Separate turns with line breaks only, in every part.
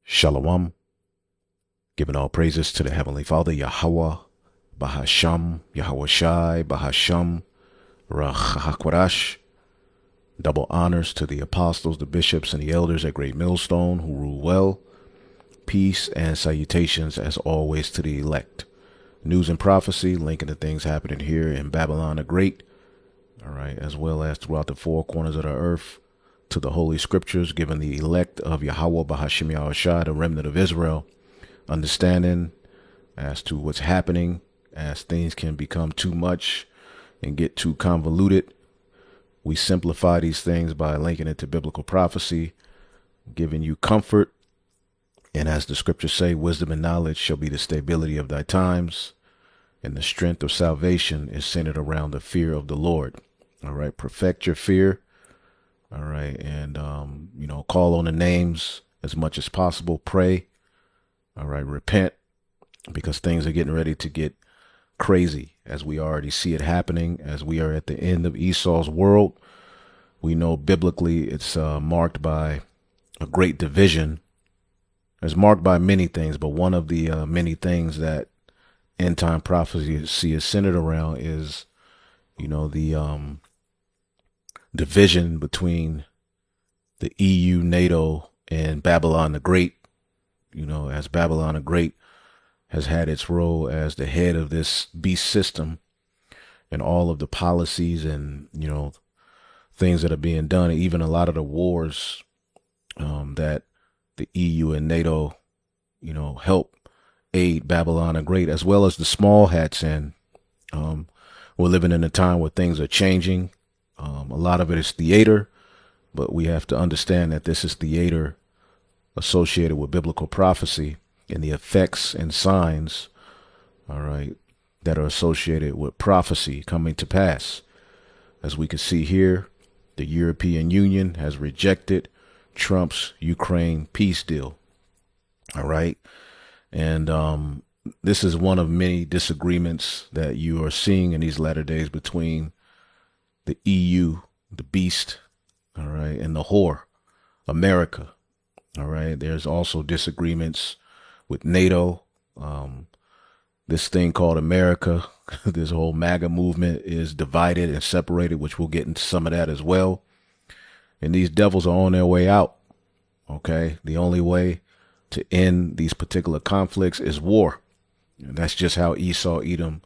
Shalom, giving all praises to the Heavenly Father, Yahweh, Bahasham, Yahweh Shai, Bahasham, Rachakwadash. Double honors to the apostles, the bishops, and the elders at Great Millstone who rule well. Peace and salutations as always to the elect. News and prophecy, linking to things happening here in Babylon the Great, all right, as well as throughout the four corners of the earth, to the Holy Scriptures, giving the elect of Yahweh, Bahasham Yahweh Shai, the remnant of Israel, understanding as to what's happening, as things can become too much and get too convoluted. We simplify these things by linking it to biblical prophecy, giving you comfort. And as the scriptures say, wisdom and knowledge shall be the stability of thy times, and the strength of salvation is centered around the fear of the Lord. All right, perfect your fear. All right. And, call on the names as much as possible. Pray. All right. Repent, because things are getting ready to get crazy as we already see it happening, as we are at the end of Esau's world. We know biblically it's marked by a great division. It's marked by many things, but one of the many things that end time prophecy is centered around is, the division between the EU, Nato, and Babylon the Great. As Babylon the Great has had its role as the head of this beast system and all of the policies and, things that are being done, even a lot of the wars that the EU and Nato, help aid Babylon the Great, as well as the small hats in. We're living in a time where things are changing. A lot of it is theater, but we have to understand that this is theater associated with biblical prophecy and the effects and signs, all right, that are associated with prophecy coming to pass. As we can see here, the European Union has rejected Trump's Ukraine peace deal. All right. And this is one of many disagreements that you are seeing in these latter days between the EU, the beast, all right, and the whore, America. All right. There's also disagreements with NATO. This thing called America, this whole MaGa movement is divided and separated, which we'll get into some of that as well. And these devils are on their way out. Okay. The only way to end these particular conflicts is war. And that's just how Esau Edom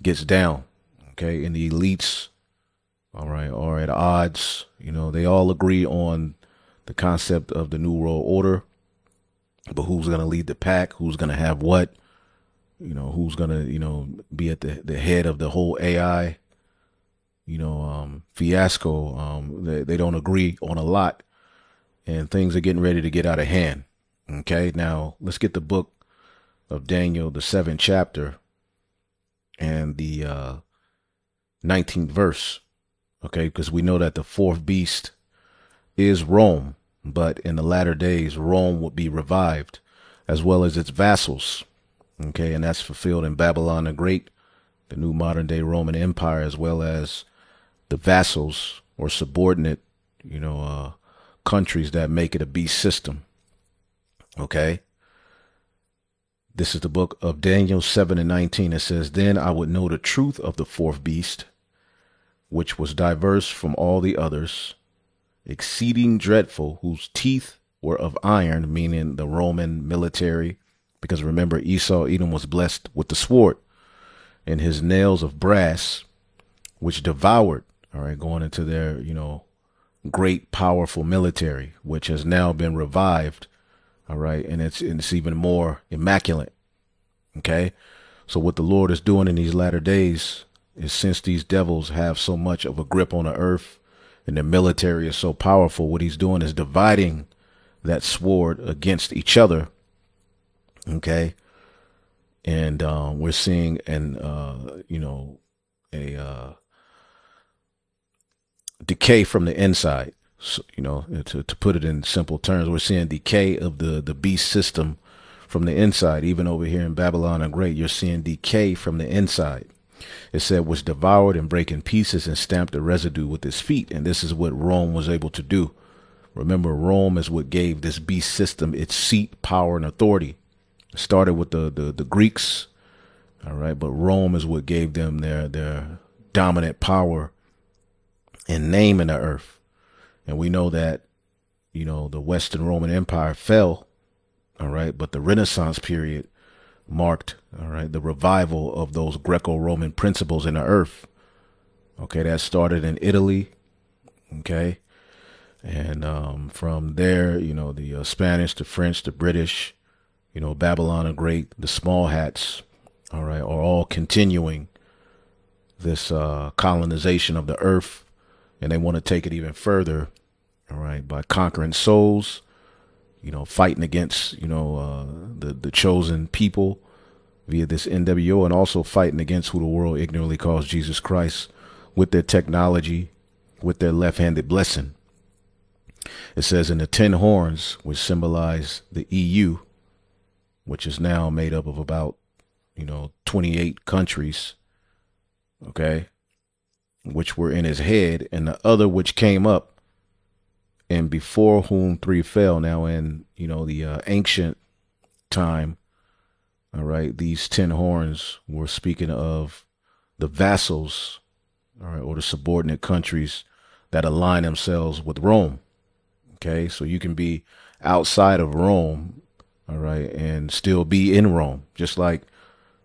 gets down. Okay. And the elites, all right, are at odds. They all agree on the concept of the New World Order, but who's going to lead the pack? Who's going to have what? Who's going to, be at the head of the whole AI, fiasco. They don't agree on a lot, and things are getting ready to get out of hand. Okay. Now let's get the book of Daniel, the 7th chapter and the 19th verse. Okay. Because we know that the fourth beast is Rome, but in the latter days, Rome would be revived as well as its vassals. Okay. And that's fulfilled in Babylon the Great, the new modern day Roman Empire, as well as the vassals or subordinate, countries that make it a beast system. Okay. This is the book of Daniel 7:19. It says, "Then I would know the truth of the fourth beast, which was diverse from all the others, exceeding dreadful, whose teeth were of iron," meaning the Roman military Because remember, Esau, Edom, was blessed with the sword and his nails of brass, which devoured, all right, going into their, great, powerful military, which has now been revived, all right, and it's even more immaculate, okay? So what the Lord is doing in these latter days is, since these devils have so much of a grip on the earth and the military is so powerful, what he's doing is dividing that sword against each other, okay? And we're seeing a decay from the inside. So, to put it in simple terms, we're seeing decay of the beast system from the inside. Even over here in Babylon the Great, you're seeing decay from the inside. It said, was devoured and break in pieces and stamped the residue with his feet. And this is what Rome was able to do. Remember, Rome is what gave this beast system its seat, power, and authority. It started with the Greeks, all right, but Rome is what gave them their dominant power and name in the earth. And we know that, the Western Roman Empire fell, all right, but the Renaissance period marked, all right, the revival of those Greco-Roman principles in the earth. Okay, that started in Italy, okay, and from there, the Spanish, the French, the British, Babylon the Great, the small hats, all right, are all continuing this colonization of the earth, and they want to take it even further, all right, by conquering souls, fighting against, the chosen people via this NWO, and also fighting against who the world ignorantly calls Jesus Christ with their technology, with their left-handed blessing. It says, in the 10 horns, which symbolize the EU, which is now made up of about, 28 countries, okay, which were in his head, and the other which came up, and before whom 3 fell. Now in, the ancient time, all right, these 10 horns were speaking of the vassals, all right, or the subordinate countries that align themselves with Rome. Okay, so you can be outside of Rome, all right, and still be in Rome, just like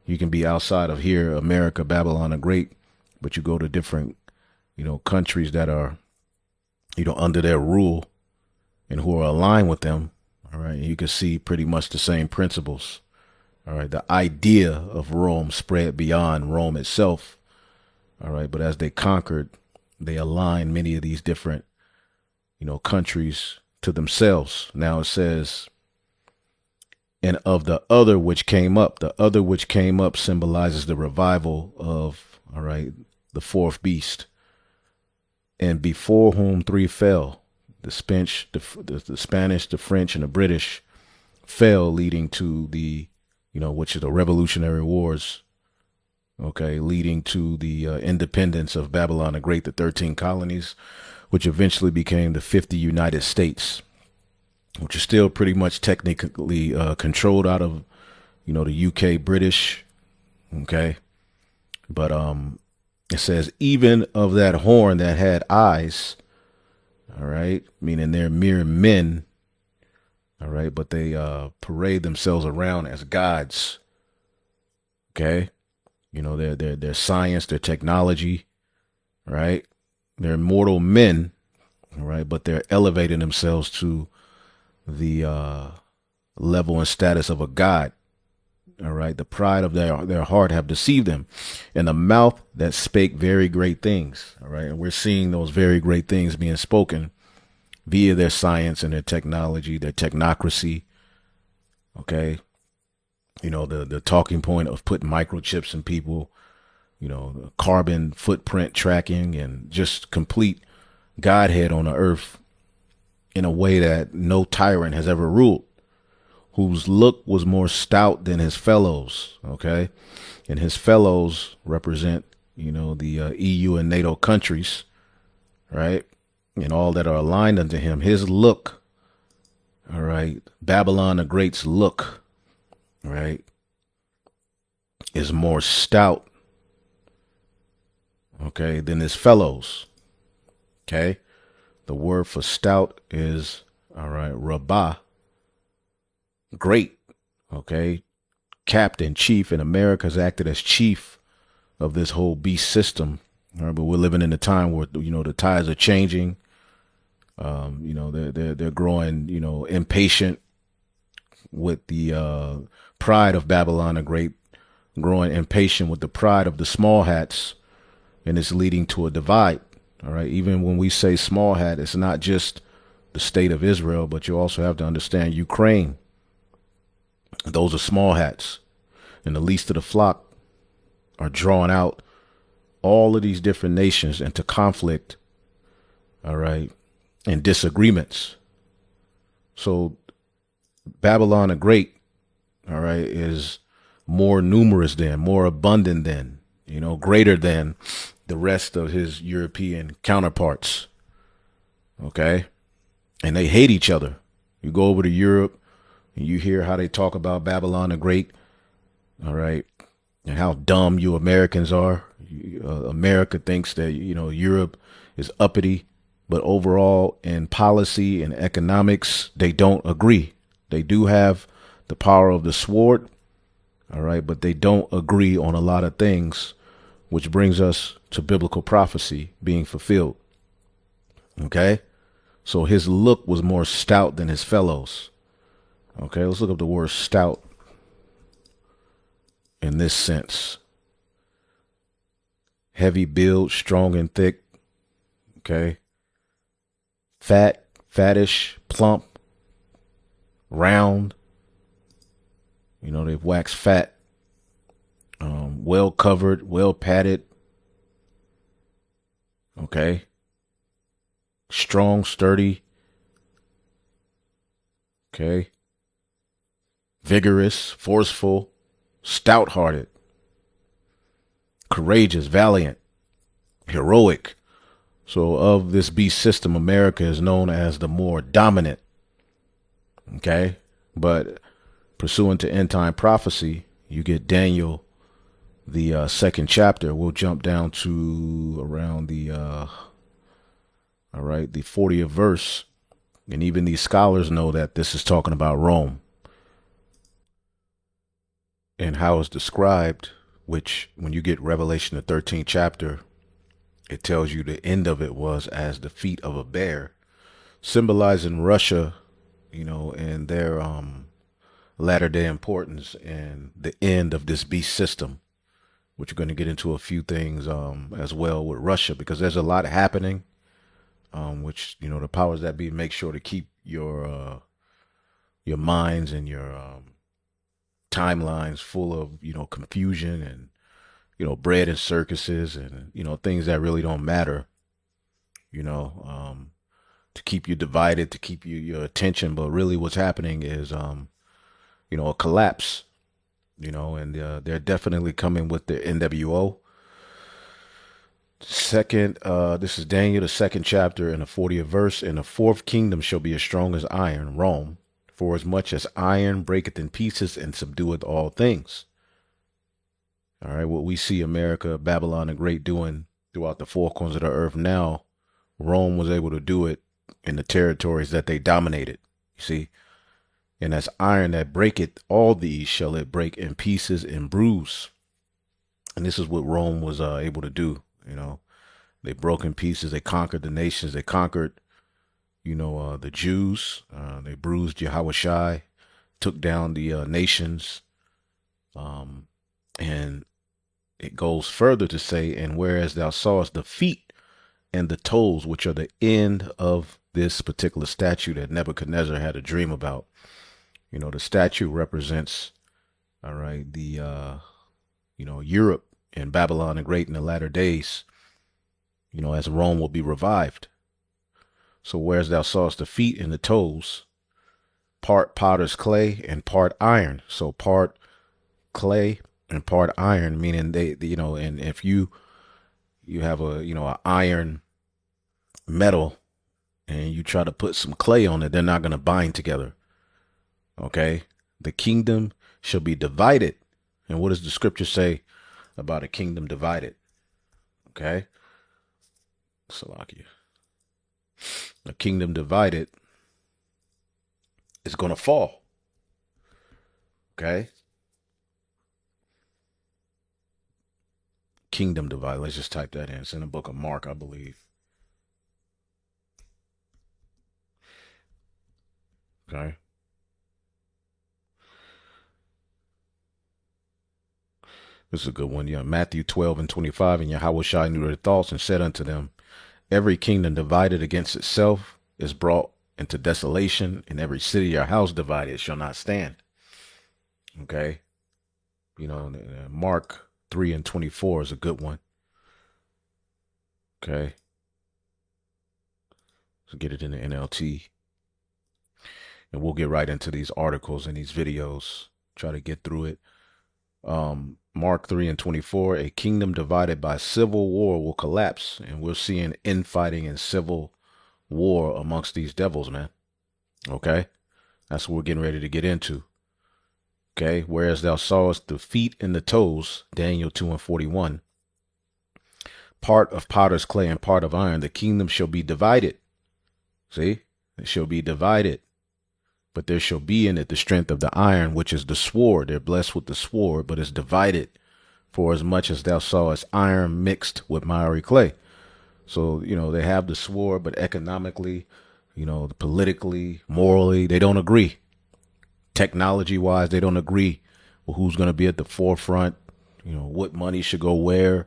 you can be outside of here, America, Babylon the Great, but you go to different, countries that are, under their rule and who are aligned with them, all right, and you can see pretty much the same principles. All right, the idea of Rome spread beyond Rome itself, all right, but as they conquered, they aligned many of these different, countries to themselves. Now it says, and of the other which came up, the other which came up symbolizes the revival of, all right, the 4th beast. And before whom 3 fell, the Spanish, the French, and the British fell, leading to the, which is the Revolutionary Wars, okay, leading to the independence of Babylon the Great, the 13 colonies, which eventually became the 50 United States, which is still pretty much technically controlled out of, the UK British, okay, but it says, even of that horn that had eyes, all right, meaning they're mere men, all right, but they parade themselves around as gods, okay, their science, their technology, right, they're mortal men, all right, but they're elevating themselves to the level and status of a god. All right, the pride of their heart have deceived them, and the mouth that spake very great things. All right, and we're seeing those very great things being spoken via their science and their technology, their technocracy. Okay, the talking point of putting microchips in people, the carbon footprint tracking, and just complete Godhead on the earth in a way that no tyrant has ever ruled, whose look was more stout than his fellows, okay? And his fellows represent, the EU and NATO countries, right? And all that are aligned unto him. His look, all right, Babylon the Great's look, right, is more stout, okay, than his fellows, okay? The word for stout is, all right, rabbah, great, okay, captain, chief, and America's acted as chief of this whole beast system. All right, but we're living in a time where, the tides are changing. They're growing, impatient with the pride of Babylon the Great, growing impatient with the pride of the small hats, and it's leading to a divide. All right, even when we say small hat, it's not just the state of Israel, but you also have to understand Ukraine. Those are small hats, and the least of the flock are drawing out all of these different nations into conflict, all right, and disagreements. So Babylon the Great, all right, is more numerous than, more abundant than, greater than the rest of his European counterparts. Okay. And they hate each other. You go over to Europe and you hear how they talk about Babylon the Great. All right. And how dumb you Americans are. America thinks that, Europe is uppity, but overall in policy and economics, they don't agree. They do have the power of the sword. All right. But they don't agree on a lot of things, which brings us to biblical prophecy being fulfilled. Okay. So his look was more stout than his fellows. Okay, let's look up the word stout in this sense. Heavy build, strong and thick. Okay. Fat, fattish, plump, round. They've waxed fat. Well covered, well padded. Okay. Strong, sturdy. Okay. Vigorous, forceful, stout-hearted, courageous, valiant, heroic. So of this beast system, America is known as the more dominant. Okay. But pursuant to end time prophecy, you get Daniel, the second chapter. We'll jump down to around the 40th verse. And even these scholars know that this is talking about Rome and how it's described, which when you get Revelation, the 13th chapter, it tells you the end of it was as the feet of a bear, symbolizing Russia, and their latter day importance and the end of this beast system, which we're going to get into a few things as well with Russia, because there's a lot happening. Which, the powers that be make sure to keep your minds and your timelines full of, confusion and, bread and circuses and, things that really don't matter, to keep you divided, to keep your attention. But really what's happening is, a collapse, and they're definitely coming with the NWO. Second, this is Daniel, the second chapter and the 40th verse. And the fourth kingdom shall be as strong as iron, Rome, for as much as iron breaketh in pieces and subdueth all things. All right, what we see America, Babylon the Great doing throughout the four corners of the earth now, Rome was able to do it in the territories that they dominated. You see, and as iron that breaketh all these shall it break in pieces and bruise. And this is what Rome was able to do. They broke in pieces. They conquered the nations. They conquered, the Jews. They bruised Yahushai, took down the nations. And it goes further to say, and whereas thou sawest the feet and the toes, which are the end of this particular statue that Nebuchadnezzar had a dream about. The statue represents, all right, the, Europe and Babylon the Great in the latter days, as Rome will be revived. So whereas thou sawest the feet and the toes, part potter's clay and part iron. So part clay and part iron, meaning and if you have a iron metal and you try to put some clay on it, they're not going to bind together. Okay. The kingdom shall be divided. And what does the scripture say about a kingdom divided? Okay. Salakia. A kingdom divided is going to fall. Okay. kingdom divided. Let's just type that in. It's in the book of Mark, I believe. Okay. This is a good one. Yeah, Matthew 12 and 25. And Yahweh knew their thoughts and said unto them, every kingdom divided against itself is brought into desolation, and every city or house divided shall not stand. Okay. You know, Mark 3 and 24 is a good one. Okay. So get it in the NLT. And we'll get right into these articles and these videos. Try to get through it. Mark 3 and 24, a kingdom divided by civil war will collapse. And we're seeing infighting and civil war amongst these devils, man. Okay. That's what we're getting ready to get into. Okay. Whereas thou sawest the feet and the toes, Daniel 2 and 41, part of potter's clay and part of iron, the kingdom shall be divided. See, it shall be divided. But there shall be in it the strength of the iron, which is the sword. They're blessed with the sword, but it's divided for as much as thou sawest iron mixed with miry clay. So, you know, they have the sword, but economically, you know, politically, morally, they don't agree. Technology wise, they don't agree with who's going to be at the forefront, you know, what money should go where.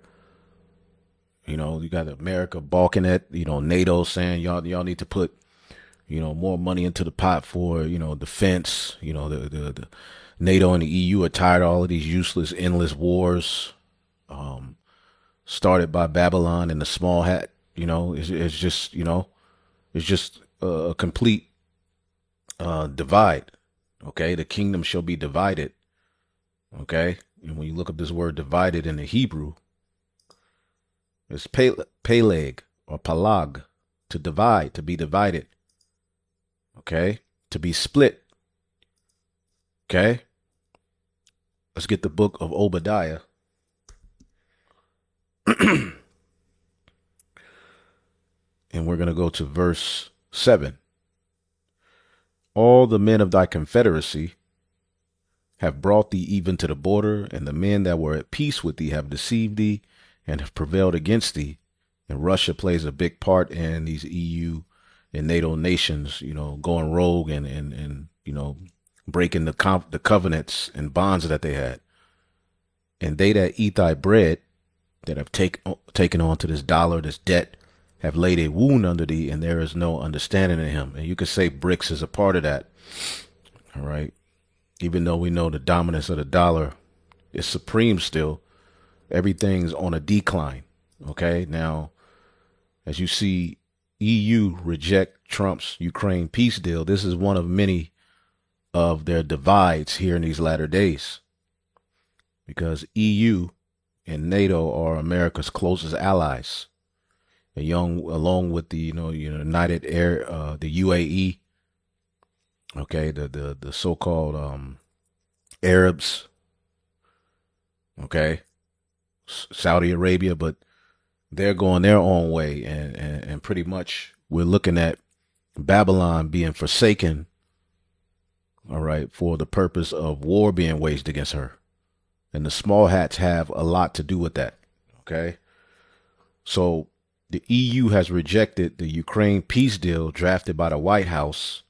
You know, you got America balking at, you know, Nato saying y'all need to put, you know, more money into the pot for, you know, defense. You know, the NATO and the EU are tired of all of these useless, endless wars, started by Babylon and the small hat. You know, it's just, you know, it's just a complete divide. Okay, the kingdom shall be divided. Okay, and when you look up this word divided in the Hebrew, it's peleg or palag, to divide, to be divided. Okay, to be split. Okay, let's get the book of Obadiah. And we're going to go to verse 7. All the men of thy confederacy have brought thee even to the border, and the men that were at peace with thee have deceived thee and have prevailed against thee. And Russia plays a big part in these EU and NATO nations, you know, going rogue and you know, breaking the covenants and bonds that they had. And they that eat thy bread, that have taken on to this dollar, this debt, have laid a wound under thee, and there is no understanding in him. And you could say BRICS is a part of that. All right. Even though we know the dominance of the dollar is supreme still, everything's on a decline. Okay. Now, as you see, EU reject Trump's Ukraine peace deal. This is one of many of their divides here in these latter days, because EU and NATO are America's closest allies, along with the United the UAE. Okay, the so-called Arabs. Okay, Saudi Arabia, but they're going their own way, and pretty much we're looking at Babylon being forsaken, all right, for the purpose of war being waged against her. And the small hats have a lot to do with that, okay? So the EU has rejected the Ukraine peace deal drafted by the White House,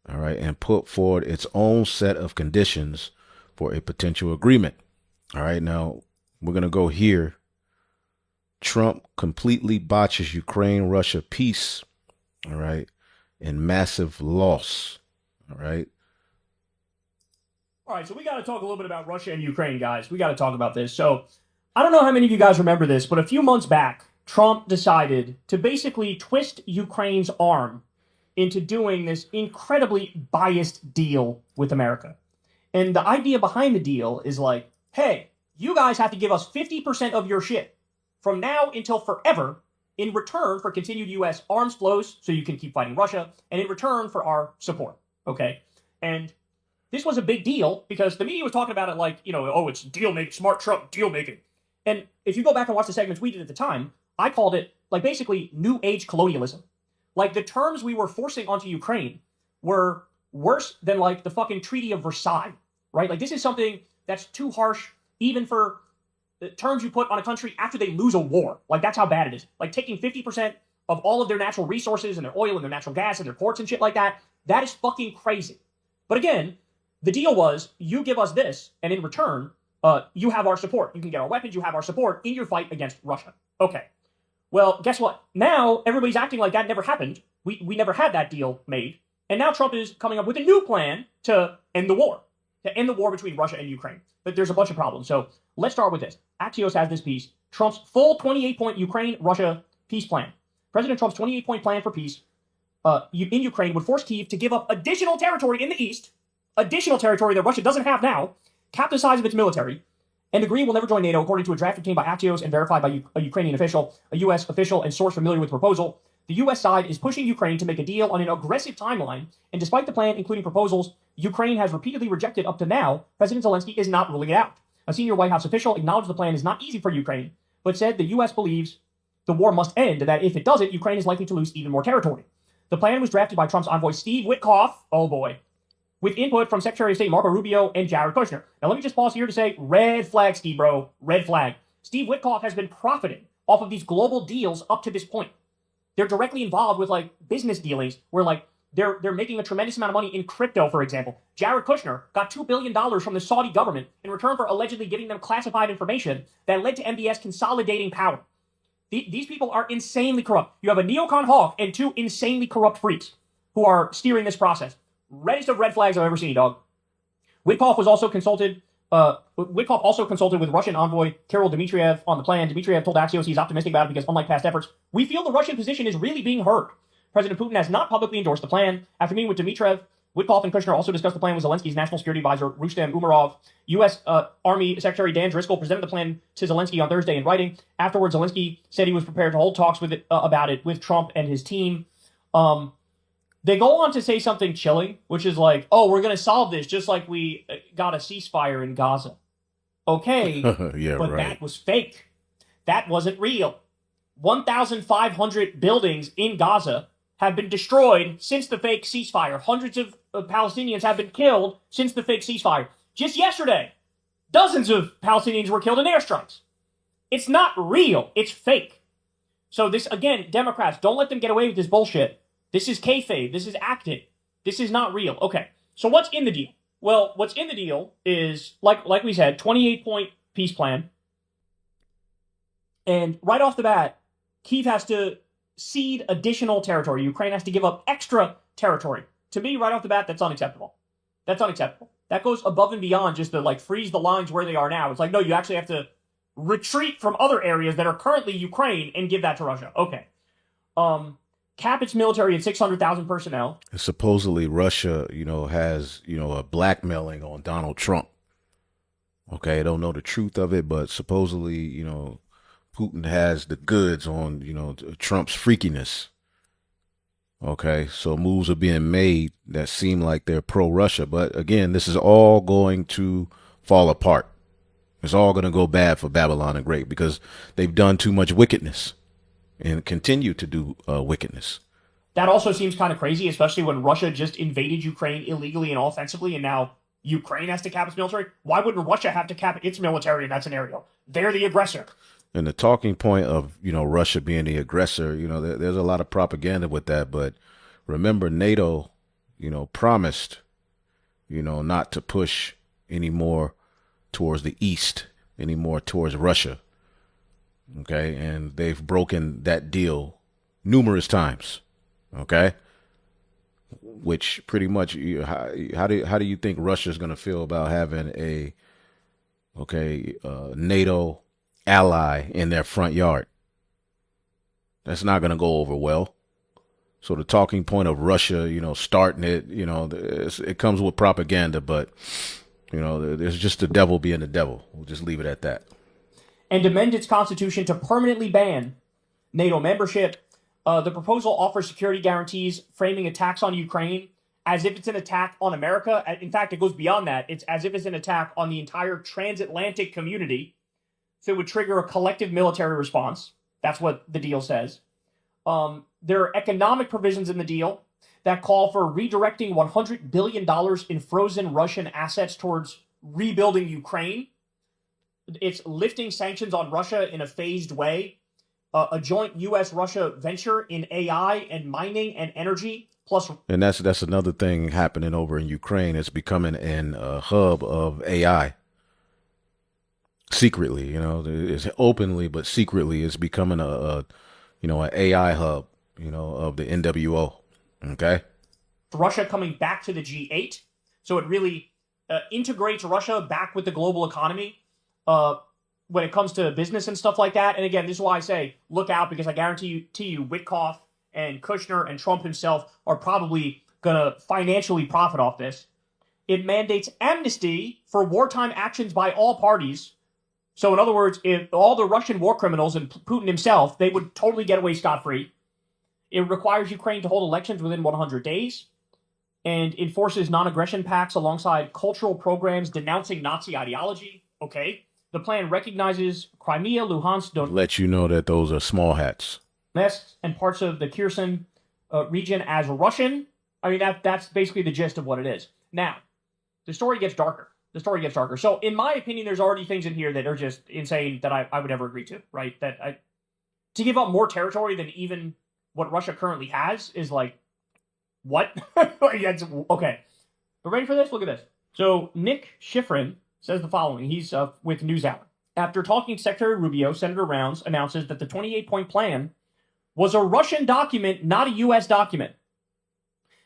all right, and put forward its own set of conditions for a potential agreement. All right, now we're going to go here. Trump completely botches Ukraine-Russia peace, all right, and massive loss, all right.
All right, so we got to talk a little bit about Russia and Ukraine, guys. We got to talk about this. So I don't know how many of you guys remember this, but a few months back, Trump decided to basically twist Ukraine's arm into doing this incredibly biased deal with America. And the idea behind the deal is like, hey, you guys have to give us 50% of your shit from now until forever in return for continued U.S. arms flows so you can keep fighting Russia, and in return for our support, okay? And this was a big deal because the media was talking about it like, you know, oh, it's deal making, smart Trump deal making. And if you go back and watch the segments we did at the time, I called it like basically new age colonialism. Like the terms we were forcing onto Ukraine were worse than like the fucking Treaty of Versailles, right? Like this is something that's too harsh even for terms you put on a country after they lose a war. Like, that's how bad it is. Like, taking 50% of all of their natural resources and their oil and their natural gas and their ports and shit like that, that is fucking crazy. But again, the deal was, you give us this, and in return, you have our support. You can get our weapons, you have our support in your fight against Russia. Okay. Well, guess what? Now, everybody's acting like that never happened. We never had that deal made. And now Trump is coming up with a new plan to end the war. To end the war between Russia and Ukraine. But there's a bunch of problems. So let's start with this. Axios has this piece. Trump's full 28-point Ukraine-Russia peace plan. President Trump's 28-point plan for peace in Ukraine would force Kyiv to give up additional territory in the east, additional territory that Russia doesn't have now, cap the size of its military, and agree will never join NATO, according to a draft obtained by Axios and verified by a Ukrainian official, a U.S. official, and source familiar with the proposal. The U.S. side is pushing Ukraine to make a deal on an aggressive timeline, and despite the plan including proposals Ukraine has repeatedly rejected up to now, President Zelensky is not ruling it out. A senior White House official acknowledged the plan is not easy for Ukraine, but said the U.S. believes the war must end, that if it doesn't, Ukraine is likely to lose even more territory. The plan was drafted by Trump's envoy Steve Witkoff, oh boy, with input from Secretary of State Marco Rubio and Jared Kushner. Now let me just pause here to say, red flag, Steve, bro, red flag. Steve Witkoff has been profiting off of these global deals up to this point. They're directly involved with, like, business dealings where, like, they're making a tremendous amount of money in crypto, for example. Jared Kushner got $2 billion from the Saudi government in return for allegedly giving them classified information that led to MBS consolidating power. These people are insanely corrupt. You have a neocon hawk and two insanely corrupt freaks who are steering this process. Reddest of red flags I've ever seen, dog. Witkoff also consulted with Russian envoy Kirill Dmitriev on the plan. Dmitriev told Axios he's optimistic about it because, unlike past efforts, we feel the Russian position is really being heard. President Putin has not publicly endorsed the plan. After meeting with Dmitriev, Witkoff and Kushner also discussed the plan with Zelensky's national security advisor, Rustem Umerov. U.S. Army Secretary Dan Driscoll presented the plan to Zelensky on Thursday in writing. Afterwards, Zelensky said he was prepared to hold talks about it with Trump and his team. They go on to say something chilling, which is like, oh, we're going to solve this just like we got a ceasefire in Gaza. Okay,
yeah,
but
right.
That was fake. That wasn't real. 1,500 buildings in Gaza have been destroyed since the fake ceasefire. Hundreds of Palestinians have been killed since the fake ceasefire. Just yesterday, dozens of Palestinians were killed in airstrikes. It's not real. It's fake. So this, again, Democrats, don't let them get away with this bullshit. This is kayfabe. This is acting. This is not real. Okay, so what's in the deal? Well, what's in the deal is, like we said, 28-point peace plan. And right off the bat, Kyiv has to cede additional territory. Ukraine has to give up extra territory. To me, right off the bat, that's unacceptable. That's unacceptable. That goes above and beyond just to, like, freeze the lines where they are now. It's like, no, you actually have to retreat from other areas that are currently Ukraine and give that to Russia. Okay. Cap its military at 600,000 personnel.
Supposedly Russia, has, a blackmailing on Donald Trump. Okay, I don't know the truth of it, but supposedly, Putin has the goods on, Trump's freakiness. Okay, so moves are being made that seem like they're pro-Russia. But again, this is all going to fall apart. It's all going to go bad for Babylon the Great because they've done too much wickedness and continue to do wickedness.
That also seems kind of crazy, especially when Russia just invaded Ukraine illegally and offensively, and now Ukraine has to cap its military. Why wouldn't Russia have to cap its military in that scenario? They're the aggressor.
And the talking point of, Russia being the aggressor, there's a lot of propaganda with that. But remember, NATO, promised, not to push any more towards the east, any more towards Russia. Okay, and they've broken that deal numerous times. Okay, which pretty much, how do you think Russia's going to feel about having a NATO ally in their front yard? That's not going to go over well. So the talking point of Russia, starting it, it comes with propaganda, but there's just the devil being the devil. We'll just leave it at that.
And amend its constitution to permanently ban NATO membership. The proposal offers security guarantees, framing attacks on Ukraine as if it's an attack on America. In fact, it goes beyond that. It's as if it's an attack on the entire transatlantic community. So it would trigger a collective military response. That's what the deal says. There are economic provisions in the deal that call for redirecting $100 billion in frozen Russian assets towards rebuilding Ukraine. it's lifting sanctions on Russia in a phased way, a joint U.S.-Russia venture in AI and mining and energy, plus.
And that's another thing happening over in Ukraine. It's becoming a hub of AI. Secretly, it's openly, but secretly, it's becoming an AI hub, of the NWO. Okay.
Russia coming back to the G8. So it really integrates Russia back with the global economy when it comes to business and stuff like that. And again, this is why I say look out, because I guarantee you Witkoff and Kushner and Trump himself are probably going to financially profit off this. It mandates amnesty for wartime actions by all parties. So in other words, if all the Russian war criminals and Putin himself, they would totally get away scot-free. It requires Ukraine to hold elections within 100 days and enforces non-aggression pacts alongside cultural programs denouncing Nazi ideology. Okay. The plan recognizes Crimea, Luhansk, Donetsk.
Let you know that those are small hats.
And parts of the Kherson region as Russian. I mean, that's basically the gist of what it is. Now, the story gets darker. So, in my opinion, there's already things in here that are just insane that I would never agree to, right? To give up more territory than even what Russia currently has is like, what? Okay. But ready for this? Look at this. So, Nick Schifrin says the following. He's with NewsHour. After talking to Secretary Rubio, Senator Rounds announces that the 28-point plan was a Russian document, not a U.S. document.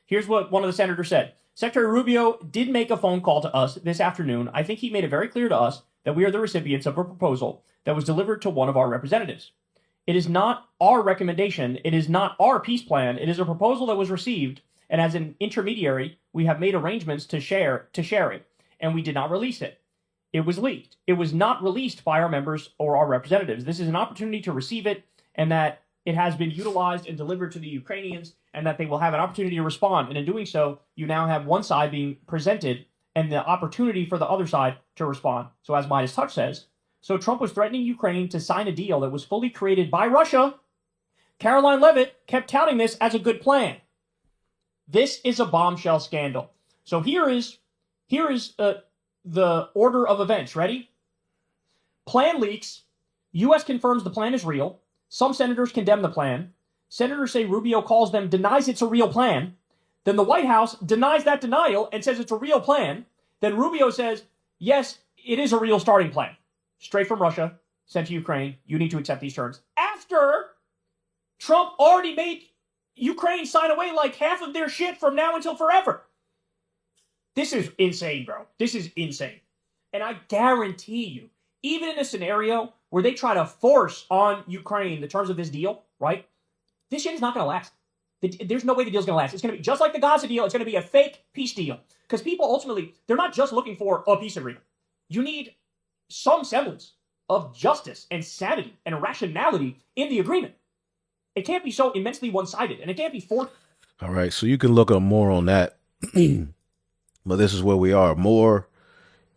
Here's what one of the senators said. Secretary Rubio did make a phone call to us this afternoon. I think he made it very clear to us that we are the recipients of a proposal that was delivered to one of our representatives. It is not our recommendation. It is not our peace plan. It is a proposal that was received, and as an intermediary, we have made arrangements to share it, and we did not release it. It was leaked. It was not released by our members or our representatives. This is an opportunity to receive it, and that it has been utilized and delivered to the Ukrainians, and that they will have an opportunity to respond. And in doing so, you now have one side being presented and the opportunity for the other side to respond. So as Midas Touch says, so Trump was threatening Ukraine to sign a deal that was fully created by Russia. Caroline Leavitt kept touting this as a good plan. This is a bombshell scandal. So here is the order of events. Ready? Plan leaks. U.S. confirms the plan is real. Some senators condemn the plan. Senators say Rubio calls them, denies it's a real plan. Then the White House denies that denial and says it's a real plan. Then Rubio says, yes, it is a real starting plan. Straight from Russia, sent to Ukraine. You need to accept these terms. After Trump already made Ukraine sign away like half of their shit from now until forever. This is insane, bro. This is insane. And I guarantee you, even in a scenario where they try to force on Ukraine the terms of this deal, right? This shit is not going to last. There's no way the deal's going to last. It's going to be just like the Gaza deal. It's going to be a fake peace deal. Because people ultimately, they're not just looking for a peace agreement. You need some semblance of justice and sanity and rationality in the agreement. It can't be so immensely one-sided, and it can't be forced.
All right, so you can look up more on that. But this is where we are. More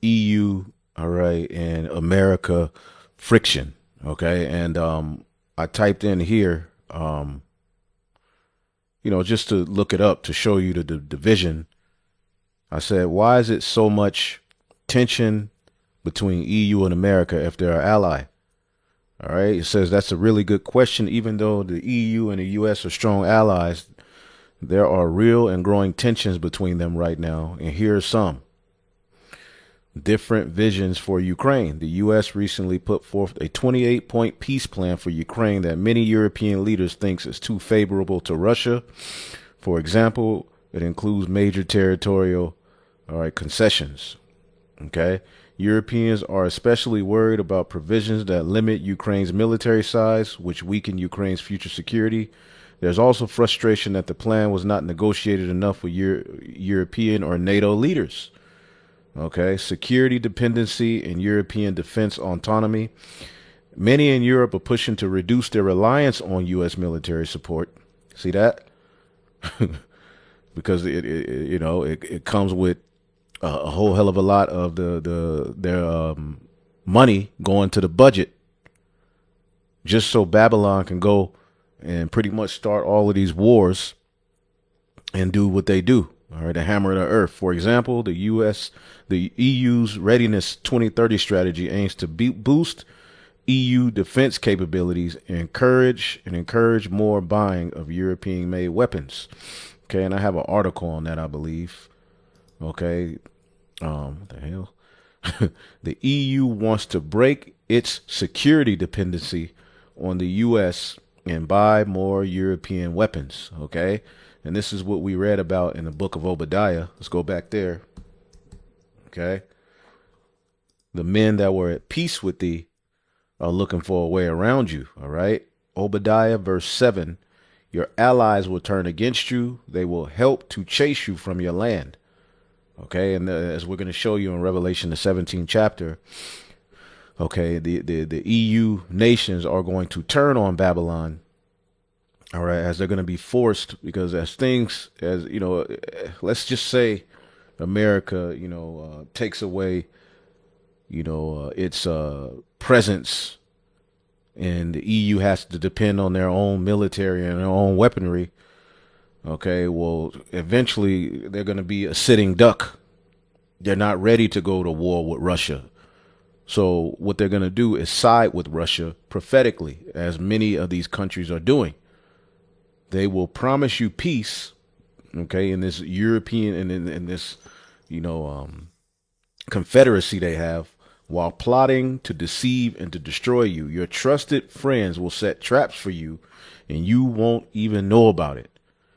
EU, all right, and America friction, okay? And I typed in here, just to look it up to show you the division. I said, why is it so much tension between EU and America if they're an ally? All right, it says that's a really good question. Even though the EU and the US are strong allies, there are real and growing tensions between them right now. And here are some. Different visions for Ukraine. The U.S. recently put forth a 28-point peace plan for Ukraine that many European leaders think is too favorable to Russia. For example, it includes major territorial concessions. Okay. Europeans are especially worried about provisions that limit Ukraine's military size, which weaken Ukraine's future security. There's also frustration that the plan was not negotiated enough with European or NATO leaders. Okay, security dependency and European defense autonomy. Many in Europe are pushing to reduce their reliance on U.S. military support. See that? Because it comes with a whole hell of a lot of their money going to the budget, just so Babylon can go and pretty much start all of these wars and do what they do. All right, the hammer of the earth. For example, the EU's Readiness 2030 strategy aims to boost EU defense capabilities and encourage more buying of European-made weapons. Okay, and I have an article on that, I believe. Okay, what the hell? The EU wants to break its security dependency on the US and buy more European weapons. Okay, and this is what we read about in the book of Obadiah. Let's go back there. Okay, the men that were at peace with thee are looking for a way around you. All right, Obadiah verse 7. Your allies will turn against you. They will help to chase you from your land. Okay, and as we're going to show you in Revelation, the 17th chapter, okay, the EU nations are going to turn on Babylon, all right, as they're going to be forced, because as things, as, you know, let's just say America, takes away, its presence, and the EU has to depend on their own military and their own weaponry. Okay, well, eventually they're going to be a sitting duck. They're not ready to go to war with Russia. So what they're going to do is side with Russia prophetically, as many of these countries are doing. They will promise you peace, okay, in this European and in this, confederacy they have, while plotting to deceive and to destroy you. Your trusted friends will set traps for you, and you won't even know about it.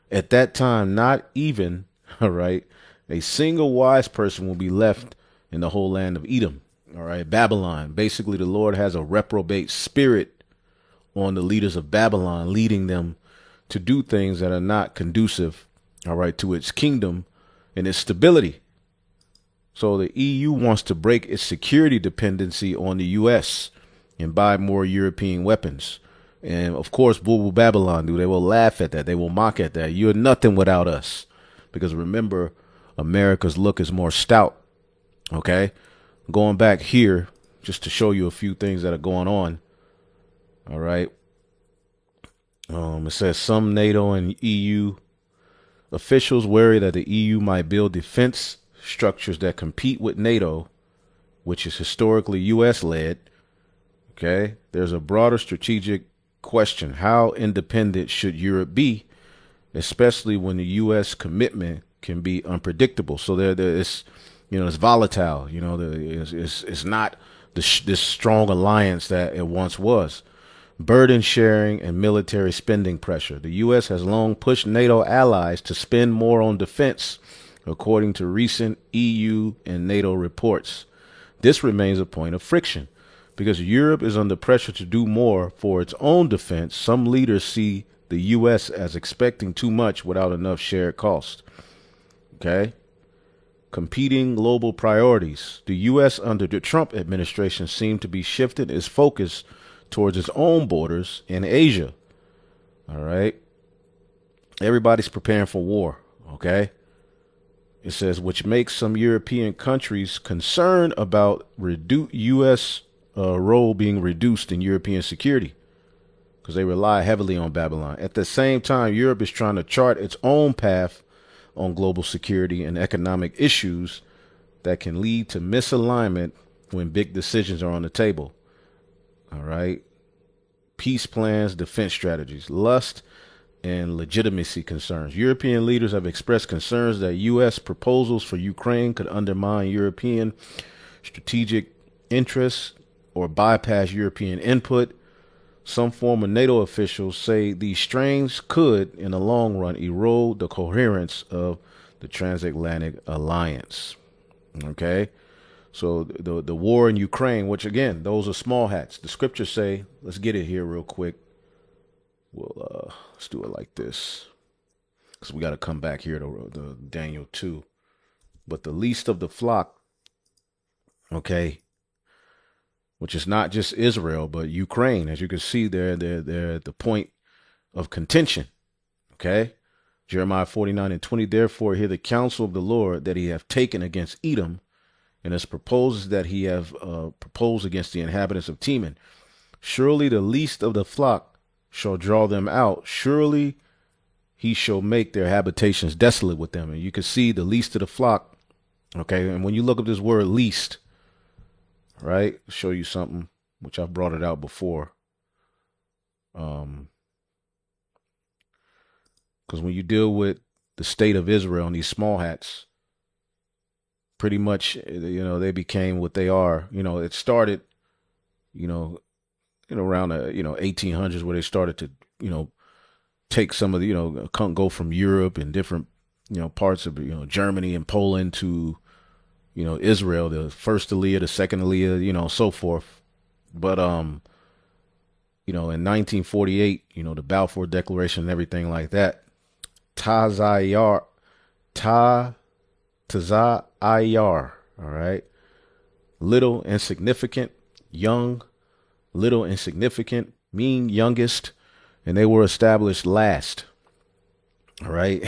At that time, not even, all right, a single wise person will be left in the whole land of Edom. All right, Babylon. Basically, the Lord has a reprobate spirit on the leaders of Babylon, leading them to do things that are not conducive, all right, to its kingdom and its stability. So the EU wants to break its security dependency on the US and buy more European weapons. And of course, what will Babylon do? They will laugh at that. They will mock at that. You're nothing without us. Because remember, America's look is more stout. Okay. Going back here, just to show you a few things that are going on. All right. It says some NATO and EU officials worry that the EU might build defense structures that compete with NATO, which is historically US led. Okay. There's a broader strategic question. How independent should Europe be, especially when the U.S. commitment can be unpredictable? So there is, it's volatile. It's not this strong alliance that it once was. Burden sharing and military spending pressure. The U.S. has long pushed NATO allies to spend more on defense, according to recent EU and NATO reports. This remains a point of friction, because Europe is under pressure to do more for its own defense. Some leaders see the U.S. as expecting too much without enough shared cost. Okay. Competing global priorities. The U.S. under the Trump administration seemed to be shifting its focus towards its own borders in Asia. All right. Everybody's preparing for war. Okay. It says, which makes some European countries concerned about U.S. Role being reduced in European security, because they rely heavily on Babylon. At the same time, Europe is trying to chart its own path on global security and economic issues that can lead to misalignment when big decisions are on the table. All right. Peace plans, defense strategies, lust and legitimacy concerns. European leaders have expressed concerns that U.S. proposals for Ukraine could undermine European strategic interests or bypass European input. Some former NATO officials say these strains could, in the long run, erode the coherence of the transatlantic alliance. Okay, so the war in Ukraine, which again, those are small hats. The scriptures say, let's get it here real quick. Let's do it like this, because we got to come back here to the Daniel 2. But the least of the flock, okay, which is not just Israel, but Ukraine. As you can see, they're at the point of contention. Okay. Jeremiah 49:20. Therefore, hear the counsel of the Lord that he hath taken against Edom, and his proposals that he have proposed against the inhabitants of Teman. Surely the least of the flock shall draw them out. Surely he shall make their habitations desolate with them. And you can see the least of the flock. Okay. And when you look up this word least, right, I'll show you something, which I've brought it out before. Because when you deal with the state of Israel and these small hats, pretty much, they became what they are. It started, around the, 1800s, where they started to, take some of the, go from Europe and different, parts of, Germany and Poland to, Israel, the first Aliyah, the second Aliyah, so forth. But, in 1948, the Balfour Declaration and everything like that, Tazayar, all right, little, insignificant, young, little, insignificant, mean, youngest, and they were established last, all right.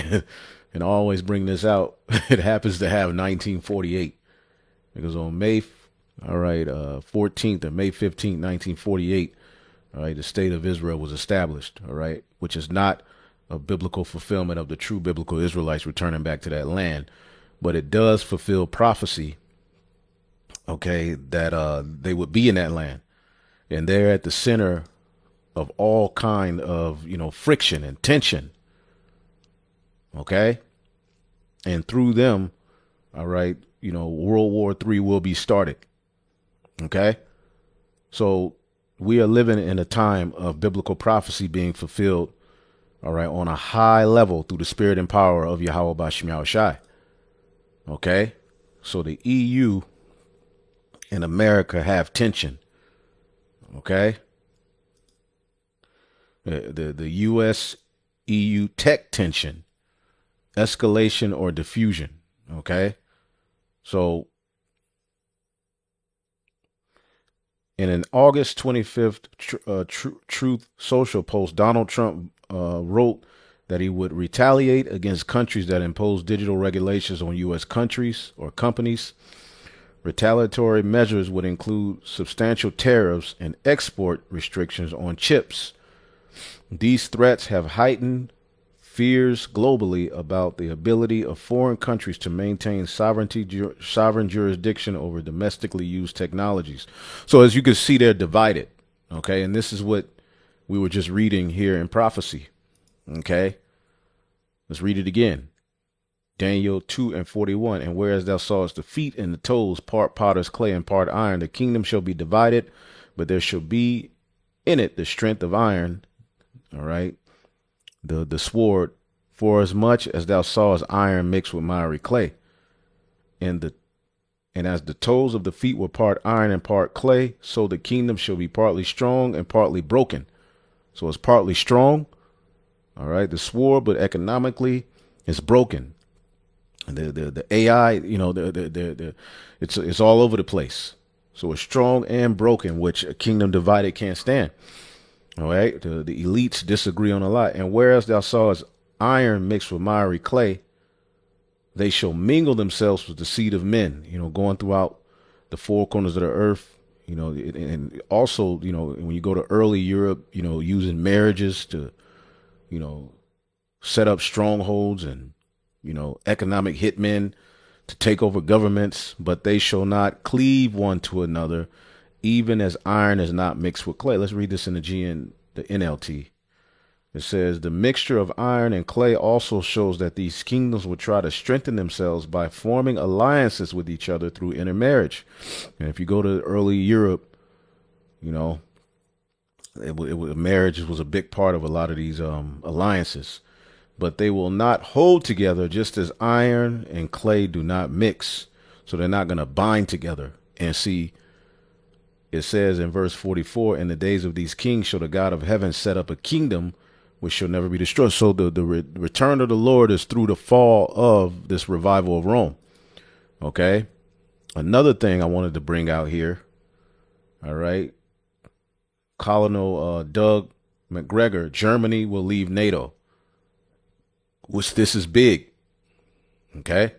And I always bring this out. It happens to have 1948, because on May 14th or May 15th, 1948, all right, the state of Israel was established, all right, which is not a biblical fulfillment of the true biblical Israelites returning back to that land, but it does fulfill prophecy, okay, that they would be in that land, and they're at the center of all kind of, friction and tension, okay, and through them, all right, World War III will be started, okay. So we are living in a time of biblical prophecy being fulfilled, all right, on a high level through the spirit and power of Yahweh Bashim Yahushai. Okay. So the EU and America have tension. Okay. The US EU tech tension, escalation or diffusion. Okay. So in an August 25th Truth Social post, Donald Trump wrote that he would retaliate against countries that impose digital regulations on U.S. countries or companies. Retaliatory measures would include substantial tariffs and export restrictions on chips. These threats have heightened fears globally about the ability of foreign countries to maintain sovereign jurisdiction over domestically used technologies. So as you can see, they're divided. Okay. And this is what we were just reading here in prophecy. Okay. Let's read it again. Daniel 2:41. And whereas thou sawest the feet and the toes, part potter's clay and part iron, the kingdom shall be divided, but there shall be in it the strength of iron. All right. The sword, for as much as thou sawest iron mixed with miry clay, and as the toes of the feet were part iron and part clay, so the kingdom shall be partly strong and partly broken. So it's partly strong, all right, the sword, but economically it's broken. And the AI, it's all over the place. So it's strong and broken, which a kingdom divided can't stand. All right. The elites disagree on a lot. And whereas thou sawest iron mixed with miry clay, they shall mingle themselves with the seed of men, going throughout the four corners of the earth, and also, when you go to early Europe, using marriages to, set up strongholds and, economic hitmen to take over governments, but they shall not cleave one to another, even as iron is not mixed with clay. Let's read this in the NLT. It says, the mixture of iron and clay also shows that these kingdoms would try to strengthen themselves by forming alliances with each other through intermarriage. And if you go to early Europe, marriage was a big part of a lot of these alliances. But they will not hold together, just as iron and clay do not mix. So they're not going to bind together. And see, it says in verse 44, in the days of these kings shall the God of heaven set up a kingdom which shall never be destroyed. So the return of the Lord is through the fall of this revival of Rome. Okay. Another thing I wanted to bring out here. All right. Colonel Doug McGregor, Germany will leave NATO. Which this is big. Okay.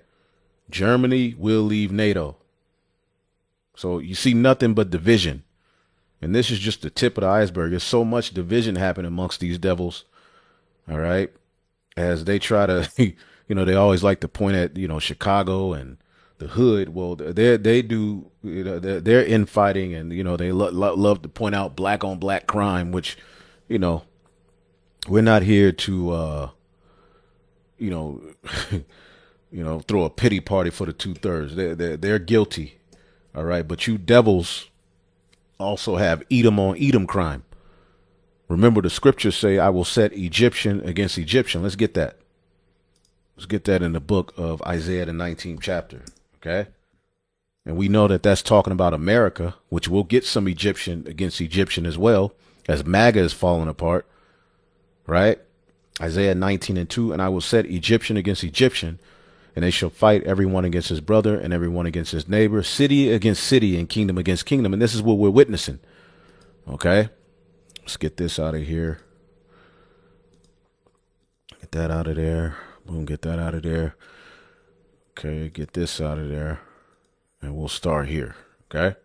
Germany will leave NATO. So you see nothing but division. And this is just the tip of the iceberg. There's so much division happening amongst these devils. All right. as they try to, they always like to point at, Chicago and the hood. Well, they do, they're infighting, and they love to point out black on black crime, which, you know, we're not here to, you know, throw a pity party for the 2/3. They're guilty, all right. But you devils also have Edom on Edom crime. Remember, the scriptures say, "I will set Egyptian against Egyptian." Let's get that. Let's get that in the book of Isaiah, the 19th chapter. Okay. And we know that that's talking about America, which will get some Egyptian against Egyptian as well, as MaGa is falling apart, right? Isaiah 19:2, "And I will set Egyptian against Egyptian, and they shall fight everyone against his brother and everyone against his neighbor, city against city and kingdom against kingdom." And this is what we're witnessing. Okay. Let's get this out of here. Get that out of there. Boom, get that out of there. Okay, get this out of there. And we'll start here. Okay.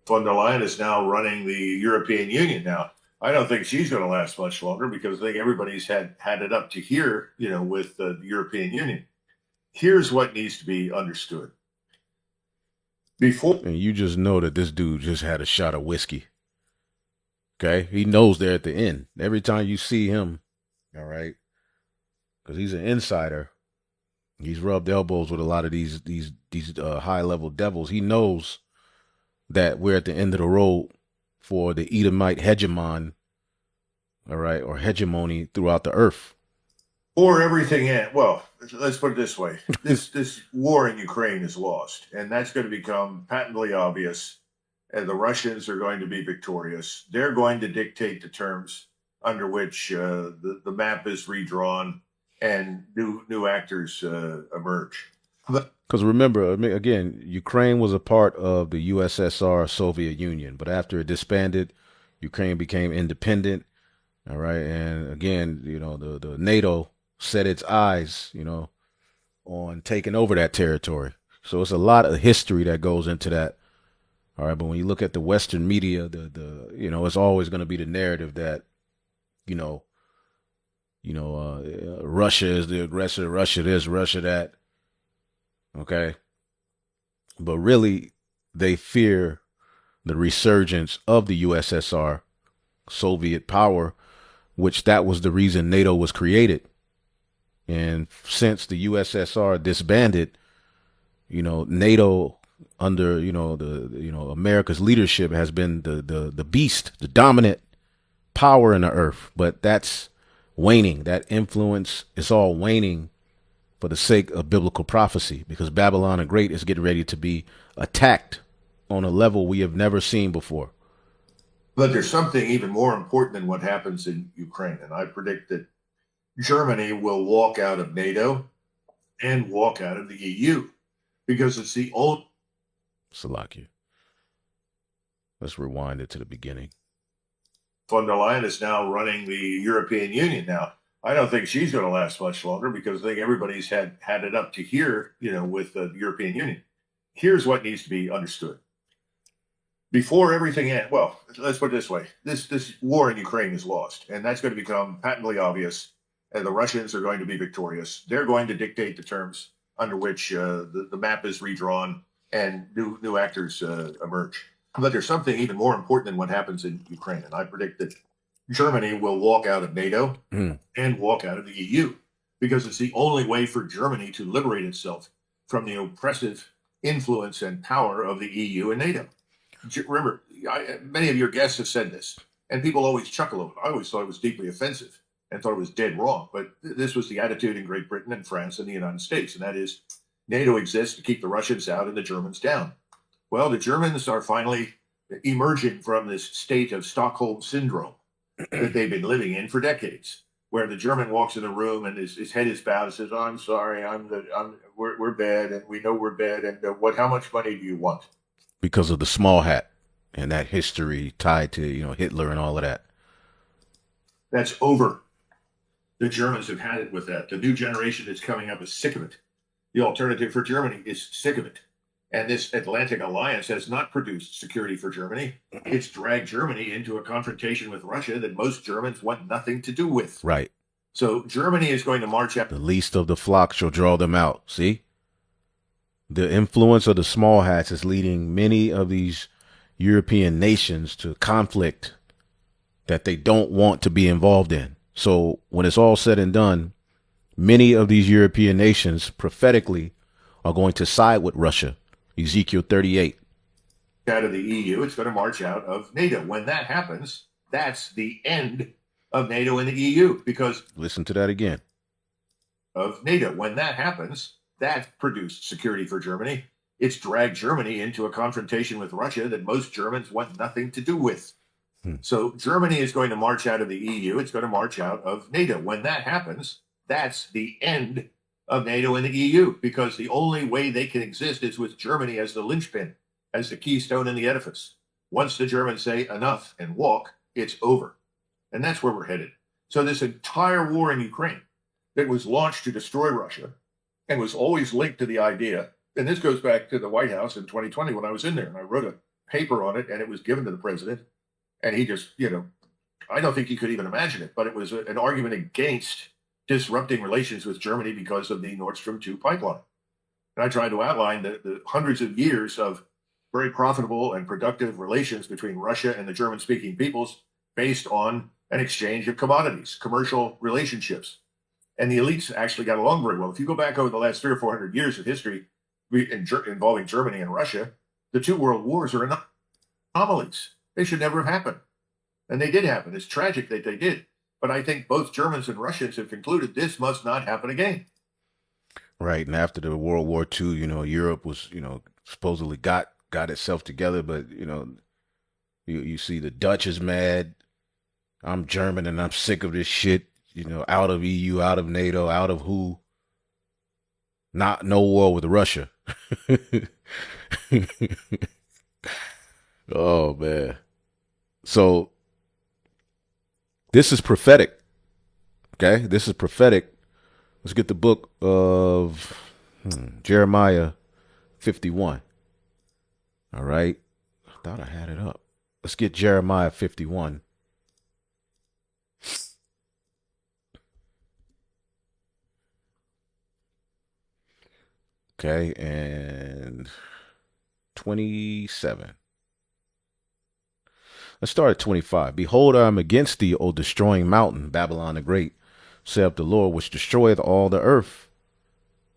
Von der Leyen is now running the European Union now. I don't think she's going to last much longer because I think everybody's had it up to here, with the European Union. Here's what needs to be understood.
And you just know that this dude just had a shot of whiskey. Okay. He knows they're at the end. Every time you see him, all right, because he's an insider. He's rubbed elbows with a lot of these high level devils. He knows that we're at the end of the road for the Edomite hegemon, all right, or hegemony throughout the earth.
Or everything well, let's put it this way. This war in Ukraine is lost, and that's going to become patently obvious, and the Russians are going to be victorious. They're going to dictate the terms under which the map is redrawn and new actors emerge.
Because remember, again, Ukraine was a part of the USSR Soviet Union, but after it disbanded, Ukraine became independent. All right. And again, the NATO set its eyes, on taking over that territory. So it's a lot of history that goes into that. All right. But when you look at the Western media, it's always going to be the narrative that, Russia is the aggressor, Russia this, Russia that. Okay. But really, they fear the resurgence of the USSR, Soviet power, which that was the reason NATO was created. And since the USSR disbanded, NATO under, America's leadership has been the beast, the dominant power in the earth. But that's waning. That influence is all waning for the sake of biblical prophecy, because Babylon the Great is getting ready to be attacked on a level we have never seen before.
But there's something even more important than what happens in Ukraine. And I predict that Germany will walk out of NATO and walk out of the EU because it's the old.
Salakia. Let's rewind it to the beginning.
Von der Leyen is now running the European Union now. I don't think she's going to last much longer because I think everybody's had it up to here, with the European Union. Here's what needs to be understood. Before everything well, let's put it this way. This war in Ukraine is lost, and that's going to become patently obvious, and the Russians are going to be victorious. They're going to dictate the terms under which the map is redrawn and new actors emerge. But there's something even more important than what happens in Ukraine, and I predict that Germany will walk out of NATO and walk out of the EU because it's the only way for Germany to liberate itself from the oppressive influence and power of the EU and NATO. Remember, many of your guests have said this, and people always chuckle over it. I always thought it was deeply offensive and thought it was dead wrong. But this was the attitude in Great Britain and France and the United States, and that is NATO exists to keep the Russians out and the Germans down. Well, the Germans are finally emerging from this state of Stockholm syndrome that they've been living in for decades, where the German walks in the room and his head is bowed and says, "Oh, I'm sorry, we're bad, and we know we're bad, and how much money do you want?"
Because of the small hat and that history tied to, Hitler and all of that.
That's over. The Germans have had it with that. The new generation that's coming up is sick of it. The alternative for Germany is sick of it. And this Atlantic alliance has not produced security for Germany. It's dragged Germany into a confrontation with Russia that most Germans want nothing to do with.
Right.
So Germany is going to march out.
The least of the flock shall draw them out. See? The influence of the small hats is leading many of these European nations to conflict that they don't want to be involved in. So when it's all said and done, many of these European nations prophetically are going to side with Russia. Ezekiel 38.
Out of the EU, it's going to march out of NATO. When that happens, that's the end of NATO and the EU, because
listen to that again.
Of NATO. When that happens, that produced security for Germany. It's dragged Germany into a confrontation with Russia that most Germans want nothing to do with. So Germany is going to march out of the EU. It's going to march out of NATO. When that happens, that's the end of NATO and the EU, because the only way they can exist is with Germany as the linchpin, as the keystone in the edifice. Once the Germans say enough and walk, it's over. And that's where we're headed. So this entire war in Ukraine that was launched to destroy Russia and was always linked to the idea, and this goes back to the White House in 2020 when I was in there, and I wrote a paper on it, and it was given to the president, and he just, I don't think he could even imagine it, but it was an argument against disrupting relations with Germany because of the Nord Stream 2 pipeline. And I tried to outline the hundreds of years of very profitable and productive relations between Russia and the German-speaking peoples based on an exchange of commodities, commercial relationships. And the elites actually got along very well. If you go back over the last 300 or 400 years of history involving Germany and Russia, the two world wars are anomalies. They should never have happened. And they did happen. It's tragic that they did. But I think both Germans and Russians have concluded this must not happen again.
Right. And after the World War II, Europe was, supposedly got itself together. But, you see the Dutch is mad. I'm German and I'm sick of this shit. Out of EU, out of NATO, out of who. No war with Russia. Oh, man. So this is prophetic. Okay, this is prophetic. Let's get the book of Jeremiah 51. All right. I thought I had it up. Let's get Jeremiah 51. Okay, and 27. Let's start at 25. Behold, I am against thee, O destroying mountain, Babylon the great, saith the Lord, which destroyeth all the earth.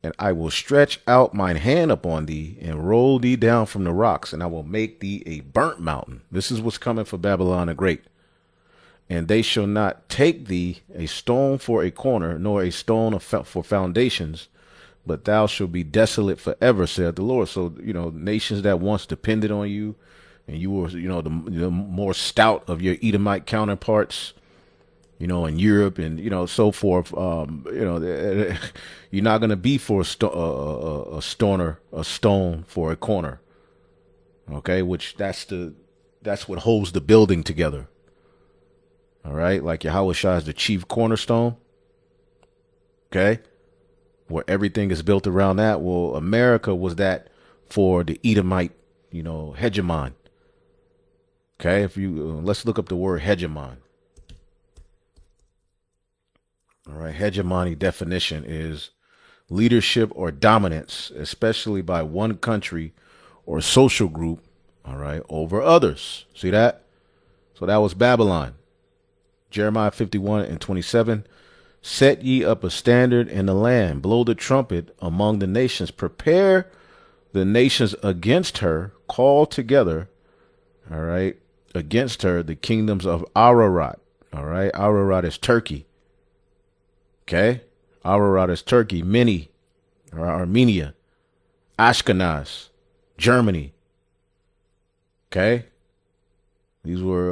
And I will stretch out mine hand upon thee, and roll thee down from the rocks, and I will make thee a burnt mountain. This is what's coming for Babylon the great. And they shall not take thee a stone for a corner, nor a stone for foundations, but thou shalt be desolate forever, saith the Lord. So, nations that once depended on you, and you were, the more stout of your Edomite counterparts, in Europe and, so forth, you're not going to be for a stone for a corner. Okay. Which that's what holds the building together. All right. Like Yahweh Shah is the chief cornerstone. Okay. Where everything is built around that. Well, America was that for the Edomite, hegemon. Okay, if you let's look up the word hegemon. All right, hegemony definition is leadership or dominance, especially by one country or social group, all right, over others. See that? So that was Babylon. Jeremiah 51 and 27. Set ye up a standard in the land, blow the trumpet among the nations, prepare the nations against her, call together, all right, against her the kingdoms of Ararat. All right, Ararat is Turkey. Okay, Ararat is Turkey, Mini, or Armenia, Ashkenaz, Germany. Okay, these were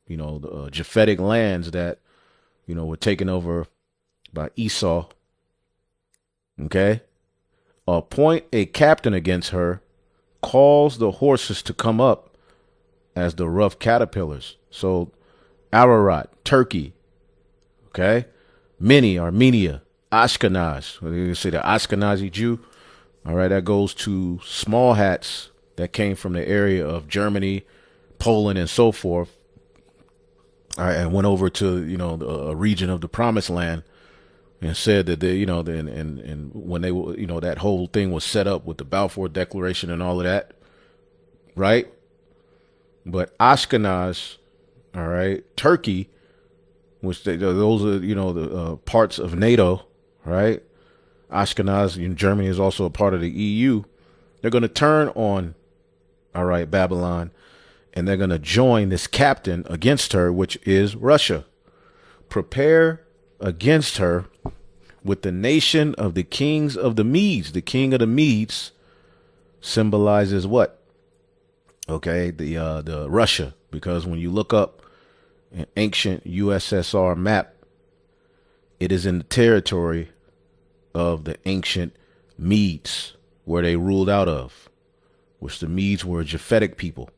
the Japhetic lands that were taken over by Esau. Okay, appoint a captain against her, cause the horses to come up as the rough caterpillars. So Ararat, Turkey. Okay. Many, Armenia, Ashkenaz. You say the Ashkenazi Jew. All right. That goes to small hats that came from the area of Germany, Poland, and so forth. all right, and went over to, a region of the promised land and said that they, and when they were, that whole thing was set up with the Balfour Declaration and all of that, right? But Ashkenaz, all right, Turkey, which those are, the parts of NATO, right? Ashkenaz in Germany is also a part of the EU. They're going to turn on, all right, Babylon, and they're going to join this captain against her, which is Russia. Prepare against her with the nation of the kings of the Medes. The king of the Medes symbolizes what? Okay, the Russia, because when you look up an ancient USSR map, it is in the territory of the ancient Medes, where they ruled out of, which the Medes were a Japhetic people.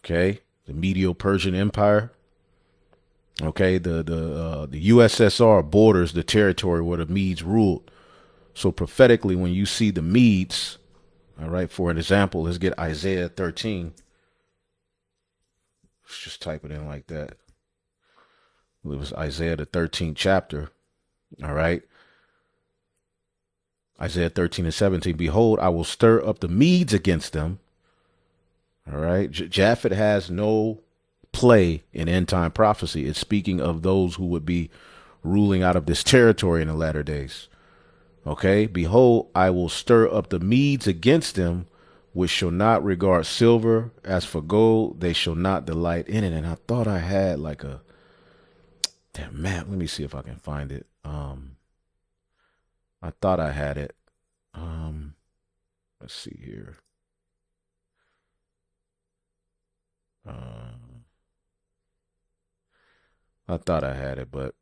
Okay, the Medo-Persian Empire. Okay, the USSR borders the territory where the Medes ruled. So prophetically, when you see the Medes, all right, for an example, let's get Isaiah 13. Let's just type it in like that. It was Isaiah the 13th chapter. All right. Isaiah 13 and 17. Behold, I will stir up the Medes against them. All right. Japhet has no play in end time prophecy. It's speaking of those who would be ruling out of this territory in the latter days. Okay. Behold, I will stir up the Medes against them, which shall not regard silver. As for gold, they shall not delight in it. And I thought I had like a damn map. Let me see if I can find it. I thought I had it. Let's see here. I thought I had it, but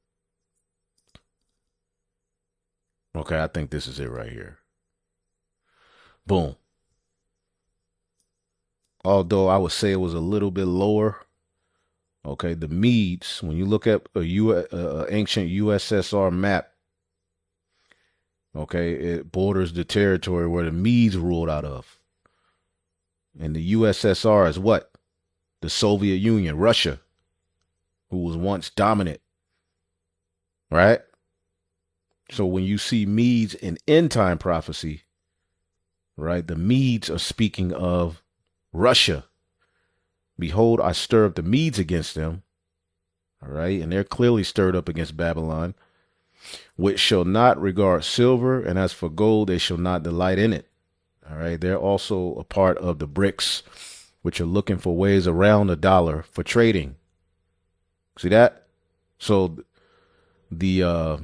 okay, I think this is it right here. Boom. Although I would say it was a little bit lower. Okay, the Medes, when you look at a ancient USSR map, okay, it borders the territory where the Medes ruled out of. And the USSR is what? The Soviet Union, Russia, who was once dominant, right? So when you see Medes in end time prophecy, right, the Medes are speaking of Russia. Behold, I stir up the Medes against them, all right, and they're clearly stirred up against Babylon, which shall not regard silver, and as for gold, they shall not delight in it. All right, they're also a part of the BRICS, which are looking for ways around the dollar for trading. See that? So the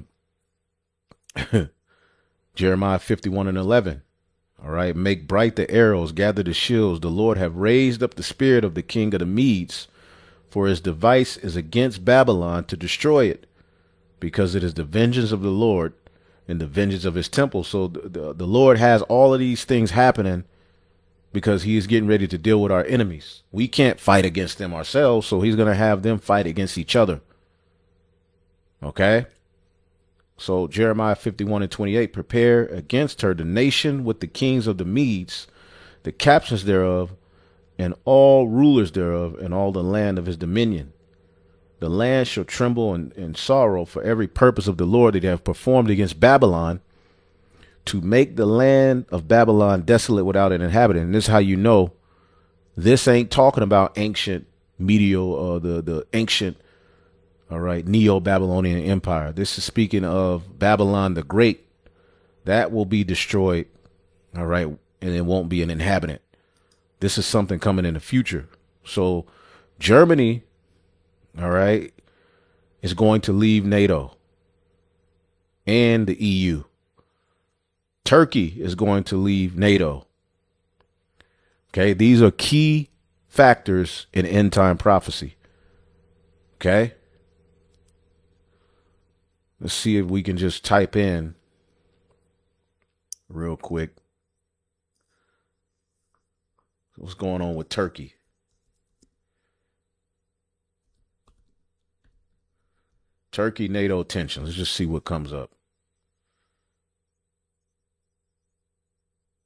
Jeremiah 51 and 11. All right. Make bright the arrows, gather the shields. The Lord have raised up the spirit of the king of the Medes, for his device is against Babylon to destroy it, because it is the vengeance of the Lord and the vengeance of his temple. So the Lord has all of these things happening because he is getting ready to deal with our enemies. We can't fight against them ourselves, so he's going to have them fight against each other. Okay? So Jeremiah 51 and 28, prepare against her the nation with the kings of the Medes, the captains thereof, and all rulers thereof, and all the land of his dominion. The land shall tremble in sorrow for every purpose of the Lord that they have performed against Babylon, to make the land of Babylon desolate without an inhabitant. And this is how you know this ain't talking about ancient the ancient, all right, Neo-Babylonian Empire. This is speaking of Babylon the Great. That will be destroyed, all right, and it won't be an inhabitant. This is something coming in the future. So Germany, all right, is going to leave NATO and the EU. Turkey is going to leave NATO. Okay, these are key factors in end time prophecy. Okay. Let's see if we can just type in real quick what's going on with Turkey. Turkey NATO tensions. Let's just see what comes up.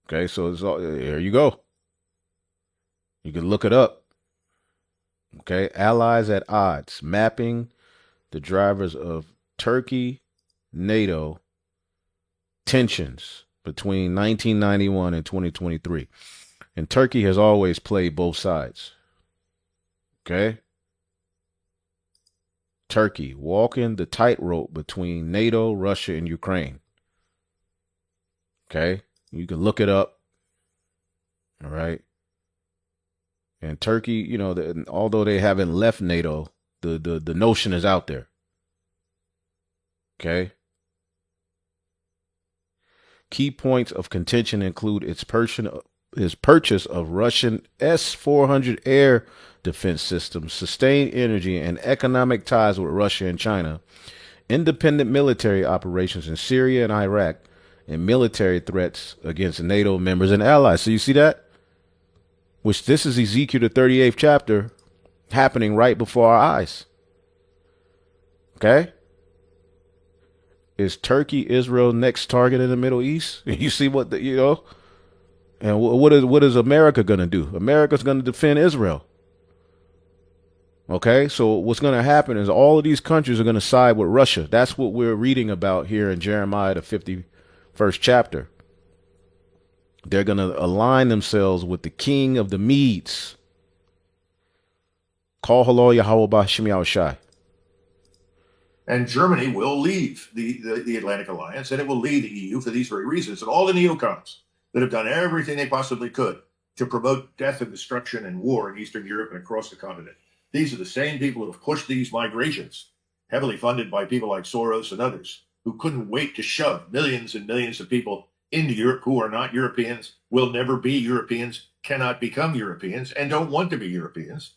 Okay, so it's all, there you go. You can look it up. Okay, allies at odds, mapping the drivers of Turkey, NATO tensions between 1991 and 2023. And Turkey has always played both sides. Okay? Turkey walking the tightrope between NATO, Russia, and Ukraine. Okay? You can look it up. All right? And Turkey, you know, although they haven't left NATO, the notion is out there. Okay? Key points of contention include its purchase of Russian S-400 air defense systems, sustained energy, and economic ties with Russia and China, independent military operations in Syria and Iraq, and military threats against NATO members and allies. So you see that? Which this is Ezekiel the 38th chapter happening right before our eyes. Okay? Is Turkey Israel's next target in the Middle East? You see what the, you know? And what is America going to do? America's going to defend Israel. Okay, so what's going to happen is all of these countries are going to side with Russia. That's what we're reading about here in Jeremiah, the 51st chapter. They're going to align themselves with the king of the Medes. Call Halo Yahweh B'Shem Yahushai.
And Germany will leave the Atlantic Alliance, and it will leave the EU for these very reasons. And all the neocons that have done everything they possibly could to promote death and destruction and war in Eastern Europe and across the continent. These are the same people who have pushed these migrations, heavily funded by people like Soros and others, who couldn't wait to shove millions and millions of people into Europe who are not Europeans, will never be Europeans, cannot become Europeans, and don't want to be Europeans.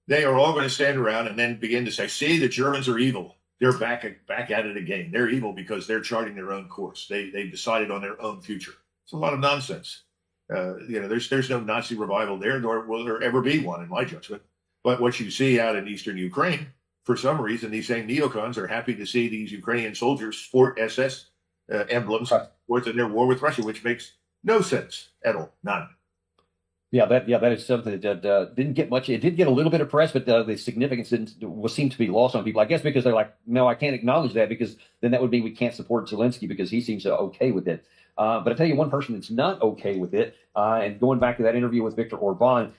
They are all going to stand around and then begin to say, see, the Germans are evil. They're back at it again. They're evil because they're charting their own course. They decided on their own future. It's a lot of nonsense. There's no Nazi revival there, nor will there ever be one, in my judgment. But what you see out in eastern Ukraine, for some reason, these same neocons are happy to see these Ukrainian soldiers sport SS emblems in their war with Russia, which makes no sense at all. None.
Yeah, that is something that didn't get much. It did get a little bit of press, but the significance seemed to be lost on people. I guess because they're like, no, I can't acknowledge that because then that would mean we can't support Zelensky because he seems okay with it. But I tell you, one person that's not okay with it, and going back to that interview with Viktor Orban.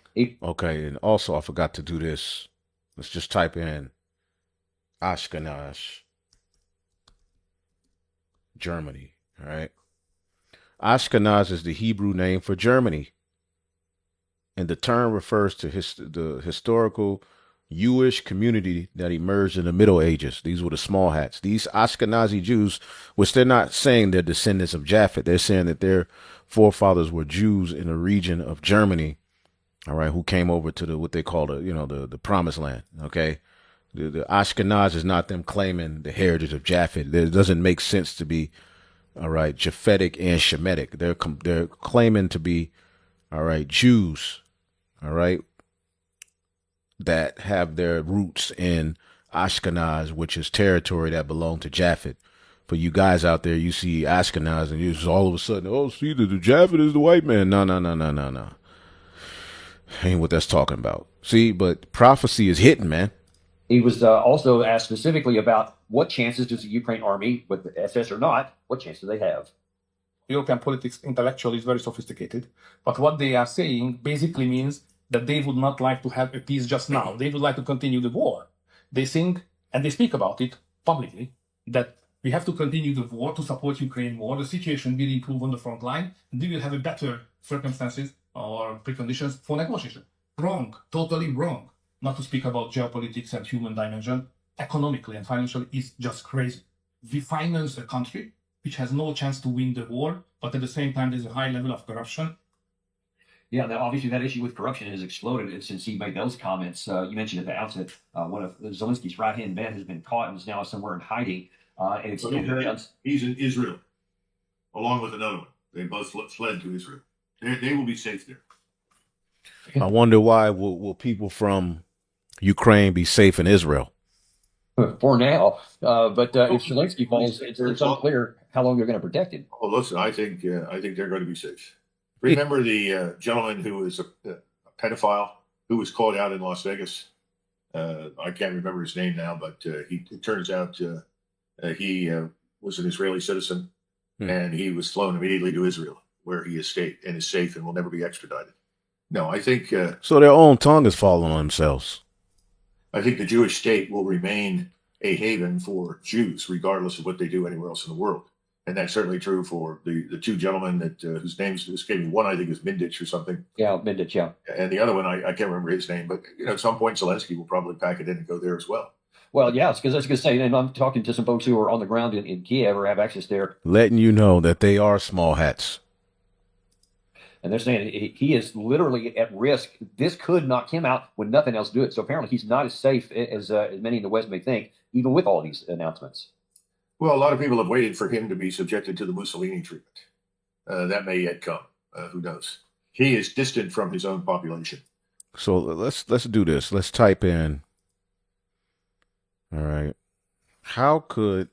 Okay, and also I forgot to do this. Let's just type in Ashkenaz, Germany. All right. Ashkenaz is the Hebrew name for Germany. And the term refers to the historical Jewish community that emerged in the Middle Ages. These were the small hats. These Ashkenazi Jews, which they're not saying they're descendants of Japhet. They're saying that their forefathers were Jews in the region of Germany, all right, who came over to what they call the Promised Land, okay? The Ashkenaz is not them claiming the heritage of Japhet. It doesn't make sense to be, all right, Japhetic and Shemitic. They're claiming to be, all right, Jews, all right, that have their roots in Ashkenaz, which is territory that belonged to Japhet. For you guys out there, you see Ashkenaz and you just all of a sudden, oh, see, the Japhet is the white man. No. Ain't what that's talking about. See, but prophecy is hitting, man.
He was also asked specifically about what chances does the Ukraine army, with the SS or not, what chance do they have?
European politics intellectually is very sophisticated, but what they are saying basically means that they would not like to have a peace just now. They would like to continue the war. They think, and they speak about it publicly, that we have to continue the war to support Ukraine more. The situation will improve on the front line, and we will have a better circumstances or preconditions for negotiation. Wrong, totally wrong. Not to speak about geopolitics and human dimension, economically and financially is just crazy. We finance a country which has no chance to win the war, but at the same time, there's a high level of corruption.
Yeah, now obviously that issue with corruption has exploded since he made those comments. You mentioned at the outset, one of Zelensky's right-hand man has been caught and is now somewhere in hiding. And it's
he's in Israel, along with another one. They both fled to Israel. They will be safe there.
I wonder why will people from Ukraine be safe in Israel?
For now, but if Zelensky falls, it's unclear how long they're going to protect him.
Oh, listen, I think they're going to be safe. Remember the gentleman who is a pedophile who was caught out in Las Vegas. I can't remember his name now, but it turns out he was an Israeli citizen, and he was flown immediately to Israel, where he escaped and is safe and will never be extradited. No, I think
So their own tongue is falling on themselves.
I think the Jewish state will remain a haven for Jews, regardless of what they do anywhere else in the world. And that's certainly true for the two gentlemen that whose names escaped me. One, I think, is Mindich or something.
Yeah, Mindich, yeah.
And the other one, I can't remember his name. But, at some point, Zelensky will probably pack it in and go there as well.
Well, yeah, because I was going to say, and I'm talking to some folks who are on the ground in Kiev or have access there.
Letting you know that they are small hats.
And they're saying he is literally at risk. This could knock him out when nothing else do it. So apparently he's not as safe as many in the West may think, even with all these announcements.
Well, a lot of people have waited for him to be subjected to the Mussolini treatment. That may yet come. Who knows? He is distant from his own population.
So let's do this. Let's type in. All right. How could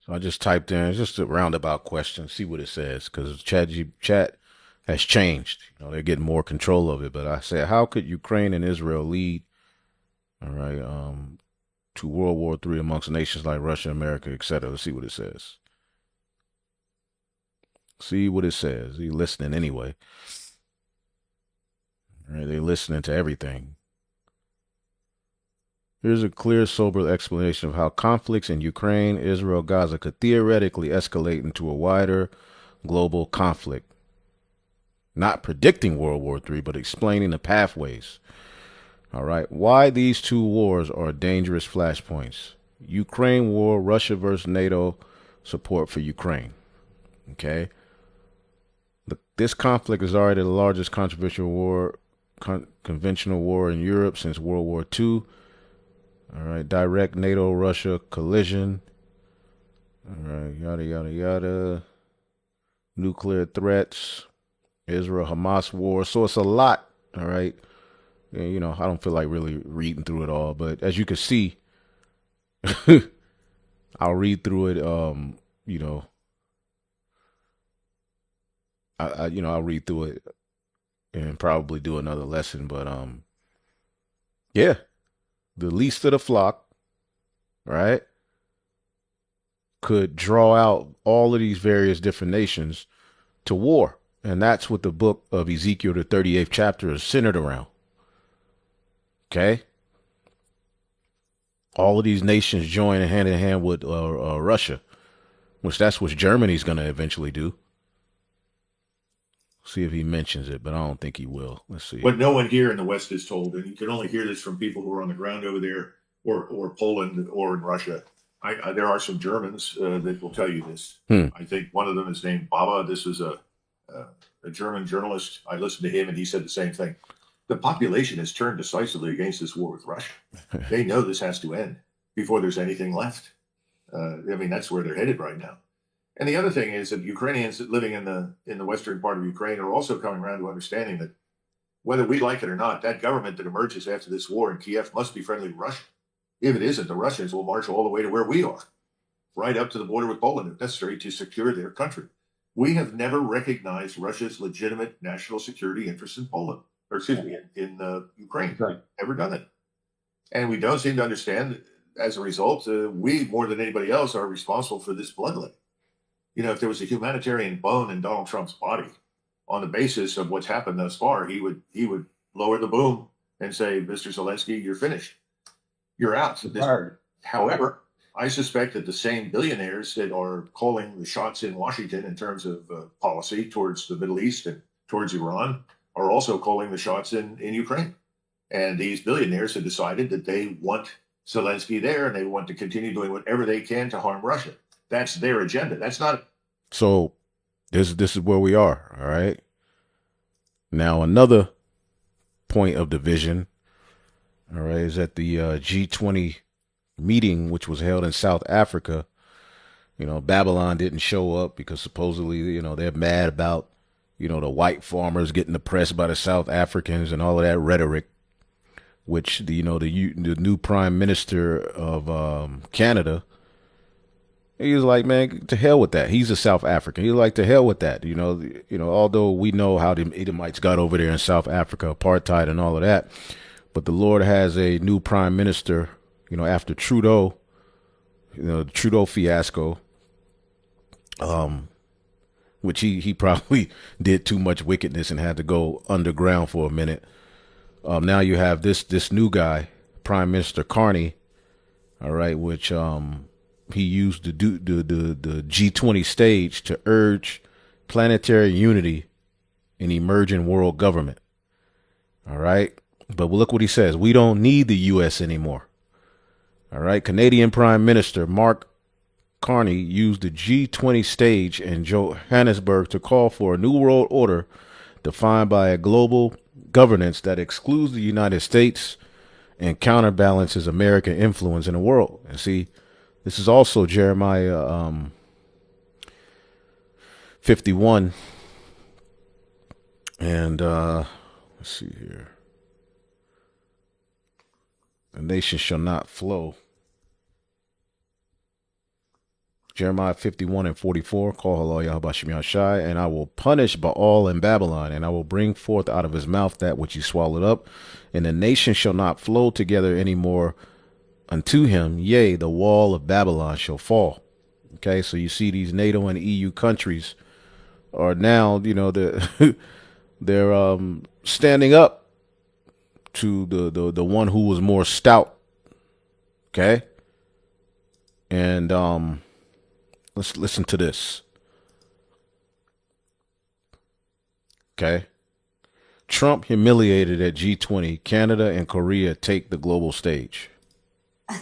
So I just typed in, it's just a roundabout question, see what it says, because chat has changed. They're getting more control of it. But I said, how could Ukraine and Israel lead, all right, to World War III amongst nations like Russia, America, etc.? Let's see what it says. See what it says. You're listening anyway. All right, they're listening to everything. Here's a clear, sober explanation of how conflicts in Ukraine, Israel, Gaza could theoretically escalate into a wider global conflict. Not predicting World War III, but explaining the pathways. All right. Why these two wars are dangerous flashpoints. Ukraine war, Russia versus NATO, support for Ukraine. Okay. This conflict is already the largest conventional war in Europe since World War II. All right, direct NATO-Russia collision. All right, yada, yada, yada. Nuclear threats. Israel-Hamas war. So it's a lot, all right? And, I don't feel like really reading through it all. But as you can see, I'll read through it, I'll read through it and probably do another lesson. But, yeah. The least of the flock, right, could draw out all of these various different nations to war. And that's what the book of Ezekiel, the 38th chapter, is centered around. Okay? All of these nations join hand in hand with Russia, which that's what Germany's going to eventually do. See if he mentions it, but I don't think he will. Let's see.
What no one here in the West is told, and you can only hear this from people who are on the ground over there, or Poland, or in Russia. There are some Germans that will tell you this. I think one of them is named Baba. This was a German journalist. I listened to him, and he said the same thing. The population has turned decisively against this war with Russia. They know this has to end before there's anything left. That's where they're headed right now. And the other thing is that Ukrainians living in the western part of Ukraine are also coming around to understanding that whether we like it or not, that government that emerges after this war in Kiev must be friendly to Russia. If it isn't, the Russians will march all the way to where we are, right up to the border with Poland, if necessary, to secure their country. We have never recognized Russia's legitimate national security interests in Poland, in Ukraine.
Right.
Never done it. And we don't seem to understand, as a result, we, more than anybody else, are responsible for this bloodletting. If there was a humanitarian bone in Donald Trump's body, on the basis of what's happened thus far, he would lower the boom and say, Mr. Zelensky, you're finished. You're out. However, I suspect that the same billionaires that are calling the shots in Washington in terms of policy towards the Middle East and towards Iran are also calling the shots in Ukraine. And these billionaires have decided that they want Zelensky there, and they want to continue doing whatever they can to harm Russia. That's their agenda. That's not.
So this is where we are. All right. Now, another point of division. all right, is at the G20 meeting, which was held in South Africa. Babylon didn't show up because supposedly, they're mad about, the white farmers getting oppressed by the South Africans and all of that rhetoric, which the new prime minister of Canada, he was like, man, to hell with that. He's a South African. He's like, to hell with that. Although we know how the Edomites got over there in South Africa, apartheid and all of that, but the Lord has a new prime minister, after Trudeau, the Trudeau fiasco, which he probably did too much wickedness and had to go underground for a minute. Now you have this new guy, Prime Minister Carney, all right, which he used the G20 stage to urge planetary unity in emerging world government. All right, but look what he says: we don't need the U.S. anymore. All right, Canadian Prime Minister Mark Carney used the G20 stage in Johannesburg to call for a new world order defined by a global governance that excludes the United States and counterbalances American influence in the world. And see, this is also Jeremiah 51. And let's see here. The nation shall not flow. Jeremiah 51 and 44, call Halal Yahweh Shem Yahshai, and I will punish Baal and Babylon, and I will bring forth out of his mouth that which he swallowed up, and the nation shall not flow together any more unto him. Yea, the wall of Babylon shall fall. Okay, so you see these NATO and EU countries are now, they're standing up to the one who was more stout. Okay, and let's listen to this. Okay. Trump humiliated at G20. Canada and Korea take the global stage.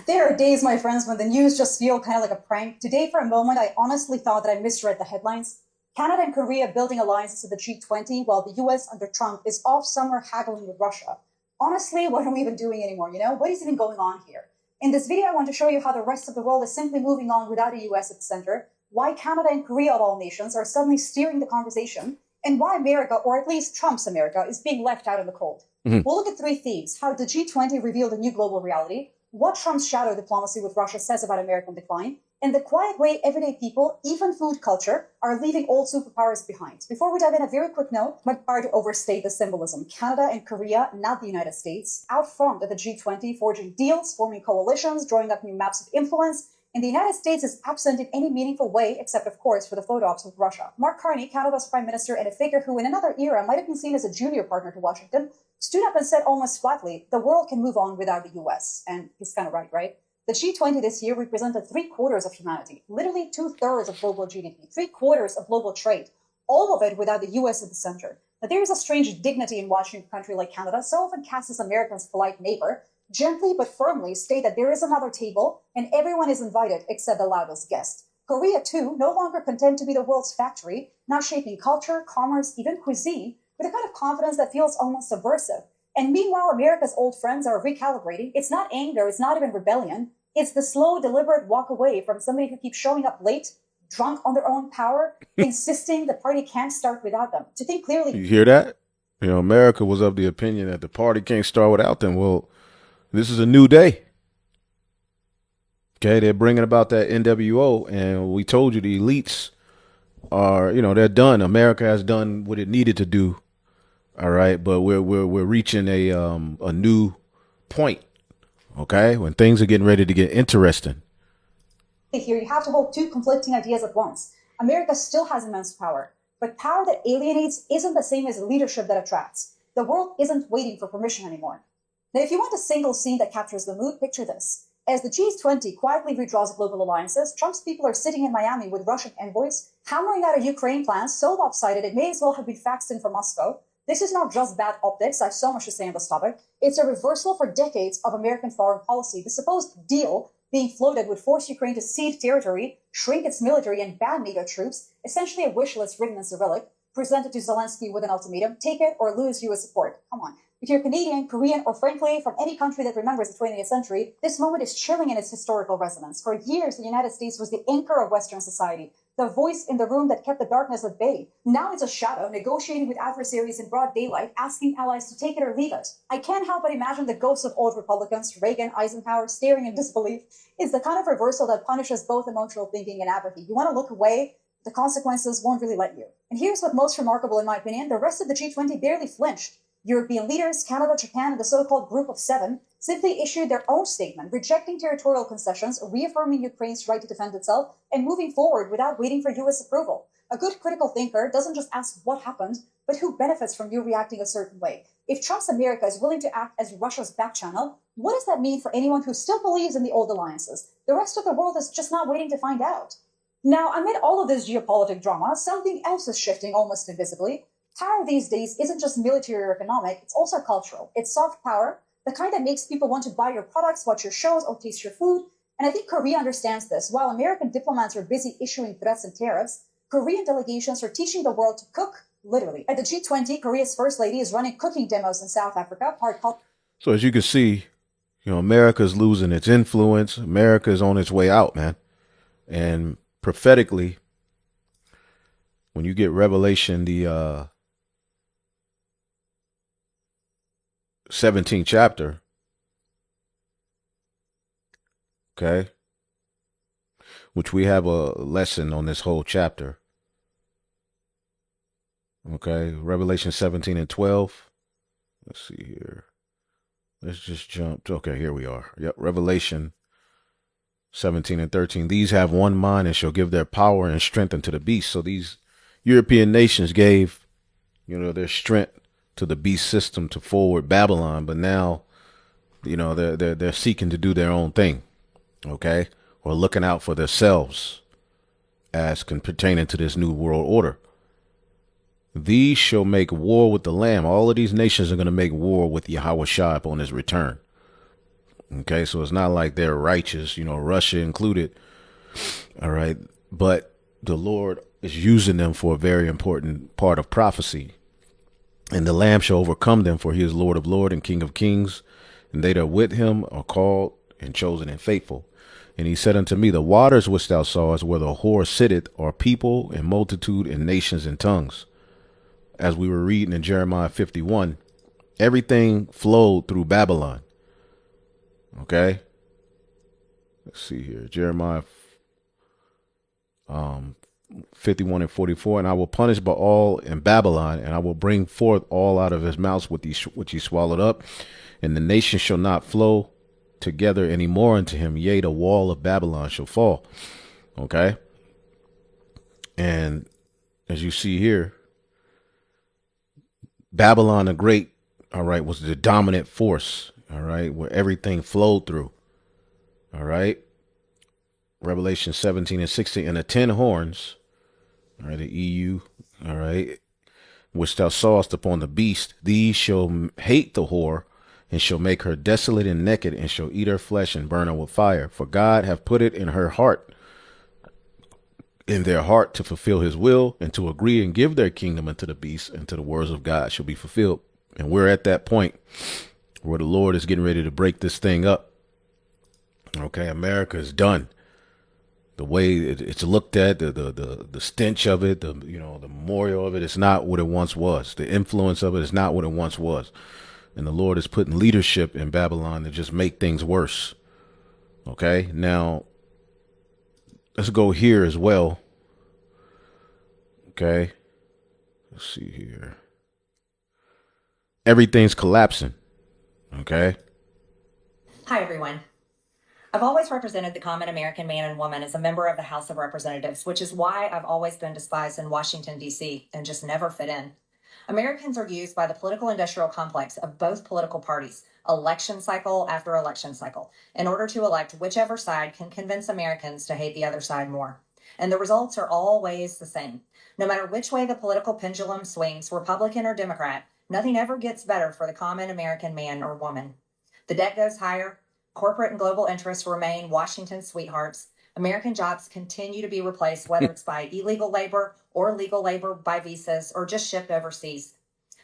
There are days, my friends, when the news just feel kind of like a prank. Today, for a moment, I honestly thought that I misread the headlines. Canada and Korea building alliances to the G20, while the US under Trump is off somewhere haggling with Russia. Honestly, what are we even doing anymore? What is even going on here? In this video, I want to show you how the rest of the world is simply moving on without the US at the center, why Canada and Korea of all nations are suddenly steering the conversation, and why America, or at least Trump's America, is being left out in the cold. We'll look at three themes: how the G20 revealed a new global reality, what Trump's shadow diplomacy with Russia says about American decline, and the quiet way everyday people, even food culture, are leaving old superpowers behind. Before we dive in, a very quick note, but hard to overstate the symbolism. Canada and Korea, not the United States, out front at the G20, forging deals, forming coalitions, drawing up new maps of influence, and the United States is absent in any meaningful way, except, of course, for the photo ops with Russia. Mark Carney, Canada's prime minister, and a figure who in another era might have been seen as a junior partner to Washington, stood up and said almost flatly, the world can move on without the US. And he's kind of right, right? The G20 this year represented 3/4 of humanity, literally 2/3 of global GDP, 3/4 of global trade, all of it without the US at the center. Now, there is a strange dignity in watching a country like Canada, so often cast as America's polite neighbor, gently but firmly state that there is another table and everyone is invited except the loudest guest. Korea, too, no longer content to be the world's factory, now shaping culture, commerce, even cuisine, with a kind of confidence that feels almost subversive. And meanwhile, America's old friends are recalibrating. It's not anger, it's not even rebellion. It's the slow, deliberate walk away from somebody who keeps showing up late, drunk on their own power, insisting the party can't start without them. To think clearly.
You hear that? America was of the opinion that the party can't start without them. Well, this is a new day. Okay, they're bringing about that NWO, and we told you the elites are, they're done. America has done what it needed to do. All right, but we're reaching a new point. Okay, when things are getting ready to get interesting.
Here, you have to hold two conflicting ideas at once. America still has immense power, but power that alienates isn't the same as leadership that attracts. The world isn't waiting for permission anymore. Now, if you want a single scene that captures the mood, picture this. As the G20 quietly redraws global alliances, Trump's people are sitting in Miami with Russian envoys, hammering out a Ukraine plan so lopsided it may as well have been faxed in from Moscow. This is not just bad optics, I have so much to say on this topic. It's a reversal for decades of American foreign policy. The supposed deal being floated would force Ukraine to cede territory, shrink its military, and ban NATO troops, essentially a wish list written in Cyrillic, presented to Zelensky with an ultimatum: take it or lose US support. Come on. If you're Canadian, Korean, or frankly from any country that remembers the 20th century, this moment is chilling in its historical resonance. For years, the United States was the anchor of Western society, the voice in the room that kept the darkness at bay. Now it's a shadow, negotiating with adversaries in broad daylight, asking allies to take it or leave it. I can't help but imagine the ghosts of old Republicans, Reagan, Eisenhower, staring in disbelief. It's the kind of reversal that punishes both emotional thinking and apathy. You want to look away, the consequences won't really let you. And here's what most remarkable in my opinion, the rest of the G20 barely flinched. European leaders, Canada, Japan, and the so-called Group of Seven simply issued their own statement, rejecting territorial concessions, reaffirming Ukraine's right to defend itself, and moving forward without waiting for U.S. approval. A good critical thinker doesn't just ask what happened, but who benefits from you reacting a certain way. If Trump's America is willing to act as Russia's back channel, what does that mean for anyone who still believes in the old alliances? The rest of the world is just not waiting to find out. Now, amid all of this geopolitical drama, something else is shifting almost invisibly. Power these days isn't just military or economic, it's also cultural. It's soft power, the kind that makes people want to buy your products, watch your shows, or taste your food. And I think Korea understands this. While American diplomats are busy issuing threats and tariffs, Korean delegations are teaching the world to cook, literally. At the G20, Korea's first lady is running cooking demos in South Africa, part culture.
So as you can see, America's losing its influence. America's on its way out, man. And prophetically, when you get Revelation, the 17th chapter, okay, which we have a lesson on this whole chapter. Okay, Revelation 17 and 12. Let's see here. Let's just jump. Okay, here we are. Yep, Revelation 17 and 13. These have one mind and shall give their power and strength unto the beast. So these European nations gave, their strength to the beast system to forward Babylon, but now, they're seeking to do their own thing, okay, or looking out for themselves as pertaining to this new world order. These shall make war with the Lamb. All of these nations are going to make war with Yahweh Shai upon his return. Okay, so it's not like they're righteous, Russia included. All right, but the Lord is using them for a very important part of prophecy. And the Lamb shall overcome them, for he is Lord of lords and King of kings. And they that are with him are called and chosen and faithful. And he said unto me, the waters which thou sawest, where the whore sitteth, are people and multitude and nations and tongues. As we were reading in Jeremiah 51, everything flowed through Babylon. Okay. Let's see here. Jeremiah 51 and 44. And I will punish Baal in Babylon, and I will bring forth all out of his mouth which he swallowed up. And the nation shall not flow together any more unto him. Yea, the wall of Babylon shall fall. Okay. And as you see here, Babylon the Great, all right, was the dominant force, all right, where everything flowed through. All right. Revelation 17 and 16, and the 10 horns, all right, the EU, all right, which thou sawest upon the beast, these shall hate the whore, and shall make her desolate and naked, and shall eat her flesh and burn her with fire. For God hath put it in their heart to fulfill his will, and to agree and give their kingdom unto the beast, and to the words of God shall be fulfilled. And we're at that point where the Lord is getting ready to break this thing up. Okay, America is done. The way it's looked at, the stench of it, the memorial of it, it's not what it once was. The influence of it is not what it once was. And the Lord is putting leadership in Babylon to just make things worse. Okay, now let's go here as well. Okay, let's see here. Everything's collapsing. Okay.
Hi, everyone. I've always represented the common American man and woman as a member of the House of Representatives, which is why I've always been despised in Washington, D.C. and just never fit in. Americans are used by the political industrial complex of both political parties, election cycle after election cycle, in order to elect whichever side can convince Americans to hate the other side more. And the results are always the same. No matter which way the political pendulum swings, Republican or Democrat, nothing ever gets better for the common American man or woman. The debt goes higher. Corporate and global interests remain Washington's sweethearts. American jobs continue to be replaced, whether it's by illegal labor or legal labor by visas or just shipped overseas.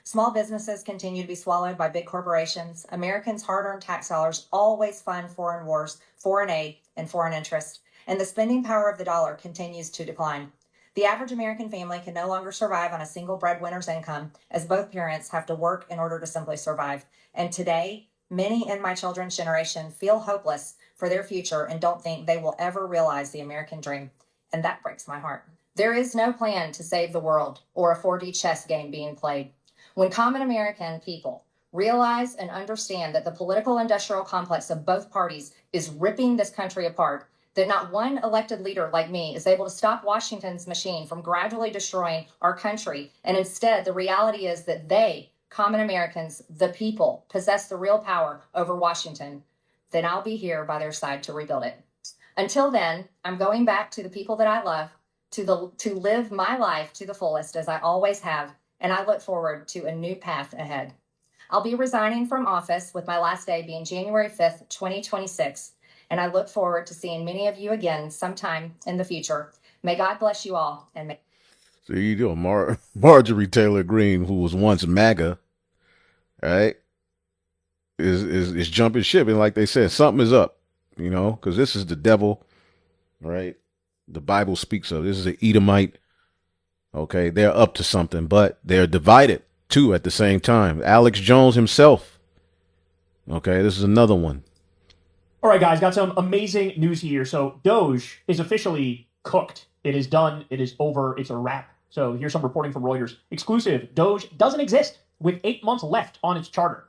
Small businesses continue to be swallowed by big corporations. Americans' hard-earned tax dollars always fund foreign wars, foreign aid, and foreign interest. And the spending power of the dollar continues to decline. The average American family can no longer survive on a single breadwinner's income, as both parents have to work in order to simply survive. And today, many in my children's generation feel hopeless for their future and don't think they will ever realize the American dream. And that breaks my heart. There is no plan to save the world or a 4D chess game being played. When common American people realize and understand that the political industrial complex of both parties is ripping this country apart, that not one elected leader like me is able to stop Washington's machine from gradually destroying our country, and instead the reality is that they, common Americans, the people, possess the real power over Washington, then I'll be here by their side to rebuild it. Until then, I'm going back to the people that I love, to live my life to the fullest as I always have, and I look forward to a new path ahead. I'll be resigning from office with my last day being January 5th, 2026, and I look forward to seeing many of you again sometime in the future. May God bless you all. And may
So you do Marjorie Taylor Greene, who was once MaGa, right, is jumping ship, and like they said, something is up, you know, because this is the devil, right? The Bible speaks of this is an Edomite. Okay, they're up to something, but they're divided too at the same time. Alex Jones himself. Okay, this is another one.
All right, guys, got some amazing news here. So Doge is officially cooked. It is done. It is over. It's a wrap. So here's some reporting from Reuters. Exclusive. Doge doesn't exist with 8 months left on its charter.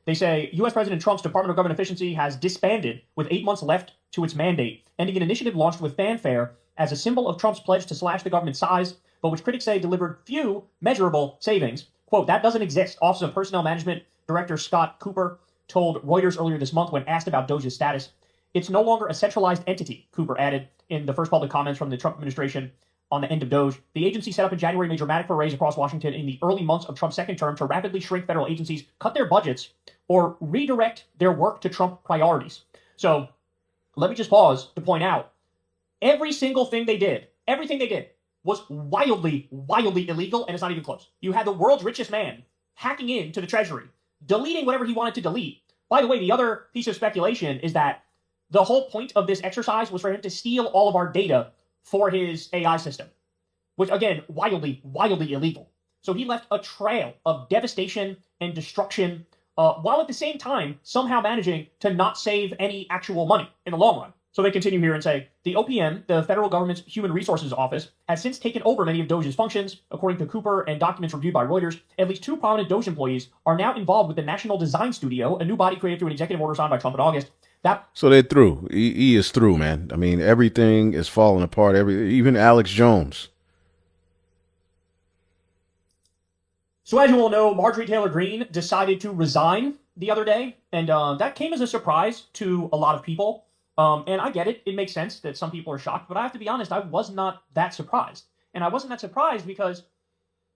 They say U.S. President Trump's Department of Government Efficiency has disbanded with 8 months left to its mandate, ending an initiative launched with fanfare as a symbol of Trump's pledge to slash the government size, but which critics say delivered few measurable savings. Quote, that doesn't exist. Office of Personnel Management Director Scott Cooper told Reuters earlier this month when asked about Doge's status. It's no longer a centralized entity, Cooper added in the first public comments from the Trump administration on the end of Doge. The agency set up in January made dramatic forays across Washington in the early months of Trump's second term to rapidly shrink federal agencies, cut their budgets, or redirect their work to Trump priorities. So let me just pause to point out, every single thing they did, everything they did was wildly, wildly illegal, and it's not even close. You had the world's richest man hacking into the Treasury, deleting whatever he wanted to delete. By the way, the other piece of speculation is that the whole point of this exercise was for him to steal all of our data for his AI system, which, again, wildly, wildly illegal. So he left a trail of devastation and destruction, while at the same time somehow managing to not save any actual money in the long run. So they continue here and say, the OPM, the federal government's Human Resources Office, has since taken over many of Doge's functions. According to Cooper and documents reviewed by Reuters, at least 2 prominent Doge employees are now involved with the National Design Studio, a new body created through an executive order signed by Trump in August. So
they're through. He is through, man. I mean, everything is falling apart. Even Alex Jones.
So as you all know, Marjorie Taylor Greene decided to resign the other day, and that came as a surprise to a lot of people. And I get it. It makes sense that some people are shocked, but I have to be honest, I was not that surprised. And I wasn't that surprised because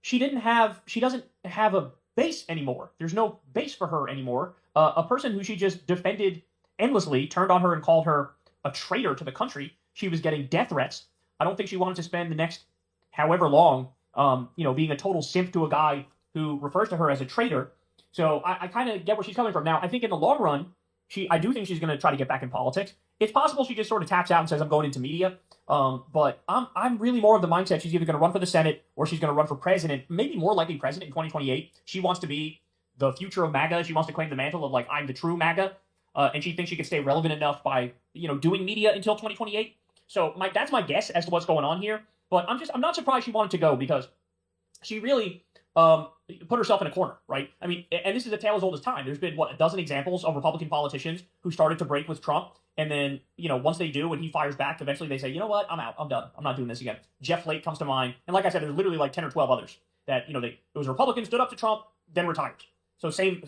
she doesn't have a base anymore. There's no base for her anymore. A person who she just defended endlessly, turned on her and called her a traitor to the country. She was getting death threats. I don't think she wanted to spend the next however long, being a total simp to a guy who refers to her as a traitor. So I kind of get where she's coming from. Now, I think in the long run, I do think she's going to try to get back in politics. It's possible she just sort of taps out and says, I'm going into media. But I'm really more of the mindset she's either going to run for the Senate or she's going to run for president, maybe more likely president in 2028. She wants to be the future of MaGa. She wants to claim the mantle of, like, I'm the true MaGa. And she thinks she can stay relevant enough by, doing media until 2028. So that's my guess as to what's going on here. But I'm not surprised she wanted to go because she really put herself in a corner, right? I mean, and this is a tale as old as time. There's been, a dozen examples of Republican politicians who started to break with Trump. And then, once they do and he fires back, eventually they say, you know what, I'm out. I'm done. I'm not doing this again. Jeff Flake comes to mind. And like I said, there's literally like 10 or 12 others that, it was Republicans stood up to Trump, then retired. So same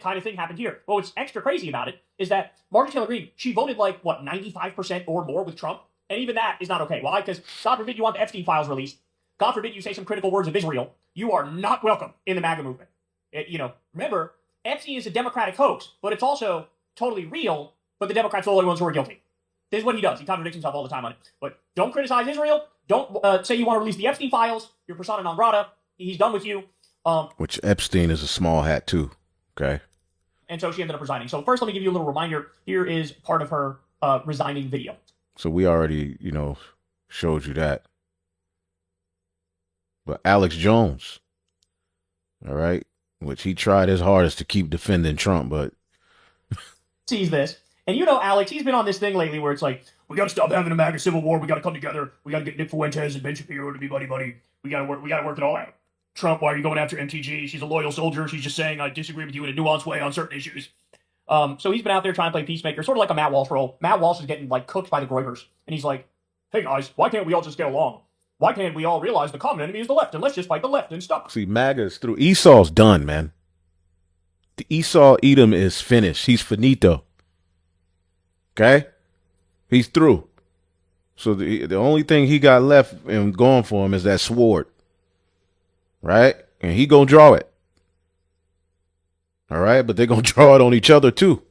kind of thing happened here. But what's extra crazy about it is that Marjorie Taylor Greene, she voted 95% or more with Trump. And even that is not okay. Why? Because God forbid you want the Epstein files released. God forbid you say some critical words of Israel. You are not welcome in the MaGa movement. Remember, Epstein is a Democratic hoax, but it's also totally real, but the Democrats are the only ones who are guilty. This is what he does. He contradicts himself all the time on it. But don't criticize Israel. Don't say you want to release the Epstein files. You're persona non grata. He's done with you.
Which Epstein is a small hat too. Okay.
And so she ended up resigning. So first, let me give you a little reminder. Here is part of her resigning video.
So we already, showed you that. But Alex Jones, all right, which he tried his hardest to keep defending Trump, but
sees this. And Alex, he's been on this thing lately where it's like, we got to stop having a MaGa civil war. We got to come together. We got to get Nick Fuentes and Ben Shapiro to be buddy-buddy. We got to work it all out. Trump, why are you going after MTG? She's a loyal soldier. She's just saying, I disagree with you in a nuanced way on certain issues. So he's been out there trying to play peacemaker, sort of like a Matt Walsh role. Matt Walsh is getting cooked by the Groivers. And he's like, hey guys, why can't we all just get along? Why can't we all realize the common enemy is the left and let's just fight the left and stop?
See, MAGA's through. Esau's done, man. The Esau Edom is finished. He's finito. Okay? He's through. So the only thing he got left and going for him is that sword. Right? And he gonna draw it. All right? But they're gonna draw it on each other too.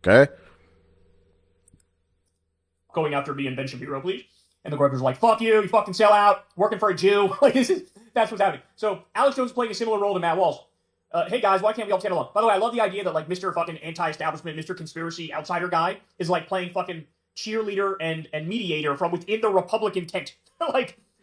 Okay?
Going after me and Ben Shapiro, please. And the Groivers are like, fuck you fucking sell out, working for a Jew. That's what's happening. So Alex Jones is playing a similar role to Matt Walsh. Hey guys, why can't we all get along? By the way, I love the idea that Mr. fucking anti-establishment, Mr. conspiracy outsider guy is playing fucking cheerleader and mediator from within the Republican tent.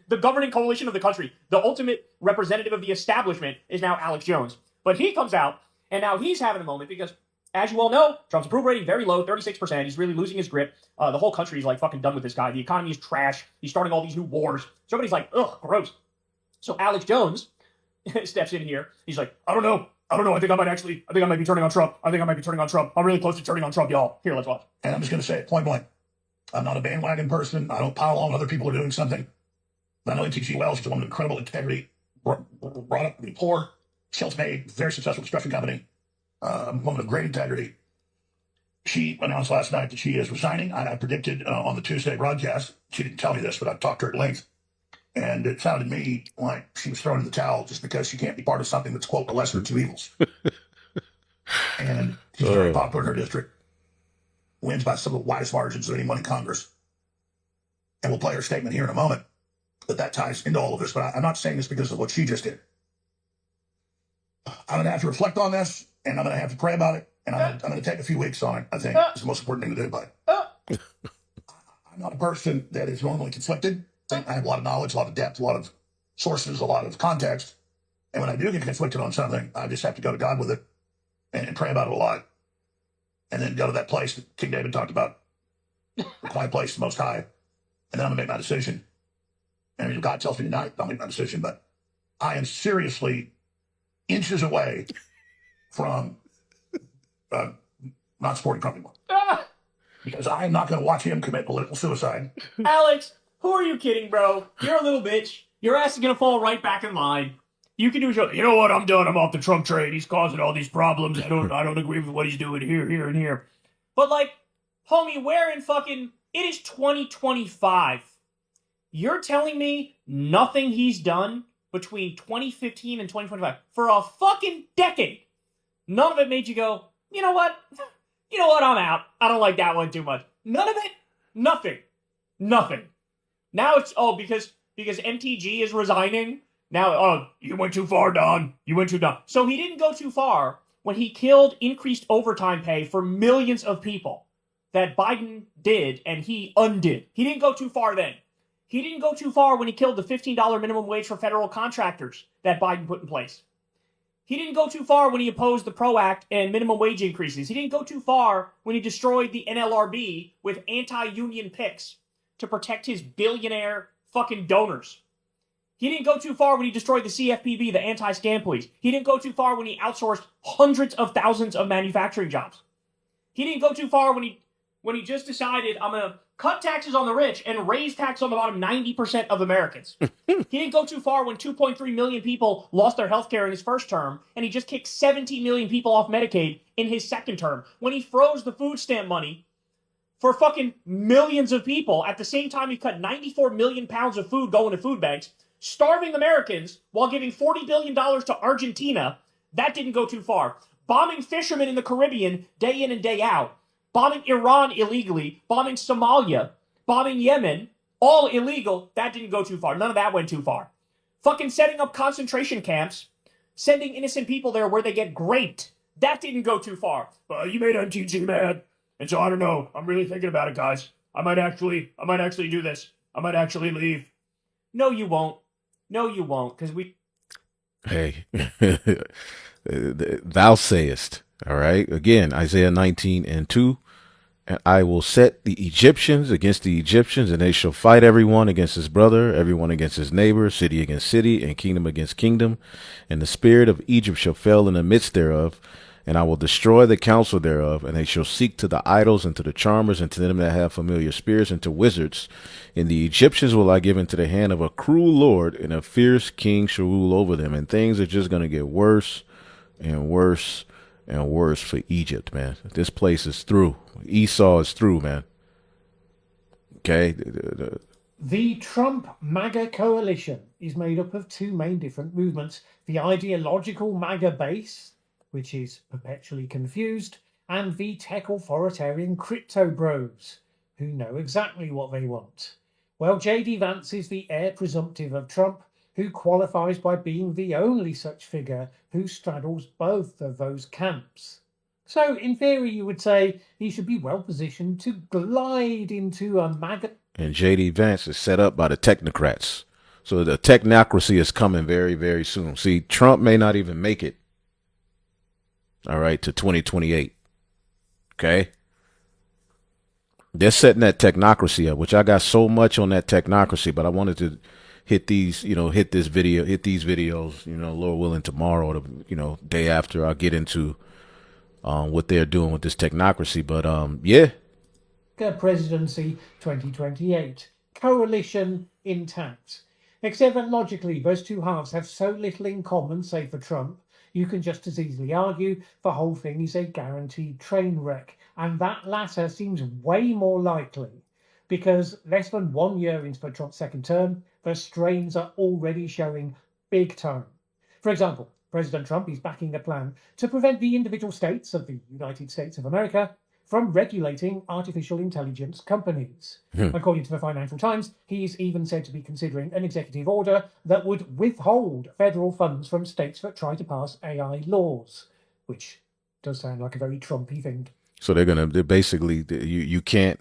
The governing coalition of the country, the ultimate representative of the establishment is now Alex Jones. But he comes out, and now he's having a moment because, as you all know, Trump's approval rating very low, 36%. He's really losing his grip. The whole country is fucking done with this guy. The economy is trash. He's starting all these new wars. So everybody's like, ugh, gross. So Alex Jones steps in here. He's like, I don't know. I think I might be turning on Trump. I'm really close to turning on Trump, y'all. Here, let's watch.
And I'm just going to say it point blank. I'm not a bandwagon person. I don't pile on when other people are doing something. I know NTG well. She's a woman of incredible integrity. Brought up to be poor, self-made, very successful construction company. A woman of great integrity. She announced last night that she is resigning. I predicted on the Tuesday broadcast. She didn't tell me this, but I've talked to her at length. And it sounded to me like she was throwing in the towel just because she can't be part of something that's, quote, the lesser of two evils. And she's very popular in her district. Wins by some of the widest margins of anyone in Congress. And we'll play her statement here in a moment. But that ties into all of this. But I'm not saying this because of what she just did. I'm going to have to reflect on this, and I'm going to have to pray about it, and I'm going to take a few weeks on it, I think. It's the most important thing to do, but I'm not a person that is normally conflicted. I have a lot of knowledge, a lot of depth, a lot of sources, a lot of context. And when I do get conflicted on something, I just have to go to God with it and pray about it a lot. And then go to that place that King David talked about, the quiet place, the Most High. And then I'm going to make my decision. And if God tells me tonight, I'll make my decision. But I am seriously inches away from not supporting Trump anymore. Because I am not going to watch him commit political suicide.
Alex, who are you kidding, bro? You're a little bitch. Your ass is going to fall right back in line. You can do a show. You know what? I'm done. I'm off the Trump train. He's causing all these problems. I don't agree with what he's doing here, and here. But homie, where in fucking... It is 2025. You're telling me nothing he's done between 2015 and 2025 for a fucking decade. None of it made you go, you know what? I'm out. I don't like that one too much. None of it? Nothing. Now it's, because MTG is resigning. Now, you went too far, Don. You went too far. So he didn't go too far when he killed increased overtime pay for millions of people that Biden did and he undid. He didn't go too far then. He didn't go too far when he killed the $15 minimum wage for federal contractors that Biden put in place. He didn't go too far when he opposed the PRO Act and minimum wage increases. He didn't go too far when he destroyed the NLRB with anti-union picks to protect his billionaire fucking donors. He didn't go too far when he destroyed the CFPB, the anti-scam police. He didn't go too far when he outsourced hundreds of thousands of manufacturing jobs. He didn't go too far when he just decided, I'm going to cut taxes on the rich and raise tax on the bottom 90% of Americans. He didn't go too far when 2.3 million people lost their health care in his first term, and he just kicked 17 million people off Medicaid in his second term. When he froze the food stamp money for fucking millions of people, at the same time he cut 94 million pounds of food going to food banks, starving Americans while giving $40 billion to Argentina, that didn't go too far. Bombing fishermen in the Caribbean day in and day out. Bombing Iran illegally, bombing Somalia, bombing Yemen, all illegal, that didn't go too far. None of that went too far. Fucking setting up concentration camps Sending innocent people there where they get raped. That didn't go too far. You made MTG mad. And so I don't know. I'm really thinking about it, guys. I might actually do this. I might actually leave. No, you won't. No, you won't, because we...
Hey, thou sayest, all right? Again, Isaiah 19:2. And I will set the Egyptians against the Egyptians, and they shall fight everyone against his brother, everyone against his neighbor, city against city, and kingdom against kingdom. And the spirit of Egypt shall fail in the midst thereof, and I will destroy the counsel thereof, and they shall seek to the idols and to the charmers and to them that have familiar spirits and to wizards. And the Egyptians will I give into the hand of a cruel lord, and a fierce king shall rule over them. And things are just going to get worse and worse and worse for Egypt, man. This place is through. Esau is through, man. Okay?
The Trump MAGA coalition is made up of two main different movements. The ideological MAGA base, which is perpetually confused, and the tech authoritarian crypto bros, who know exactly what they want. Well, J.D. Vance is the heir presumptive of Trump, who qualifies by being the only such figure who straddles both of those camps. So, in theory, you would say he should be well positioned to glide into a MAGA.
And J.D. Vance is set up by the technocrats. So the technocracy is coming very, very soon. See, Trump may not even make it, all right, to 2028. Okay? They're setting that technocracy up, which I got so much on that technocracy, but I wanted to hit these, hit these videos, Lord willing, tomorrow, day after, I'll get into what they're doing with this technocracy. But yeah.
Presidency 2028. Coalition intact. Except that logically, those two halves have so little in common, say for Trump, you can just as easily argue the whole thing is a guaranteed train wreck. And that latter seems way more likely, because less than 1 year into Trump's second term, the strains are already showing big time. For example, President Trump is backing a plan to prevent the individual states of the United States of America from regulating artificial intelligence companies. According to the Financial Times, he is even said to be considering an executive order that would withhold federal funds from states that try to pass AI laws, which does sound like a very Trumpy thing.
So they're basically, you can't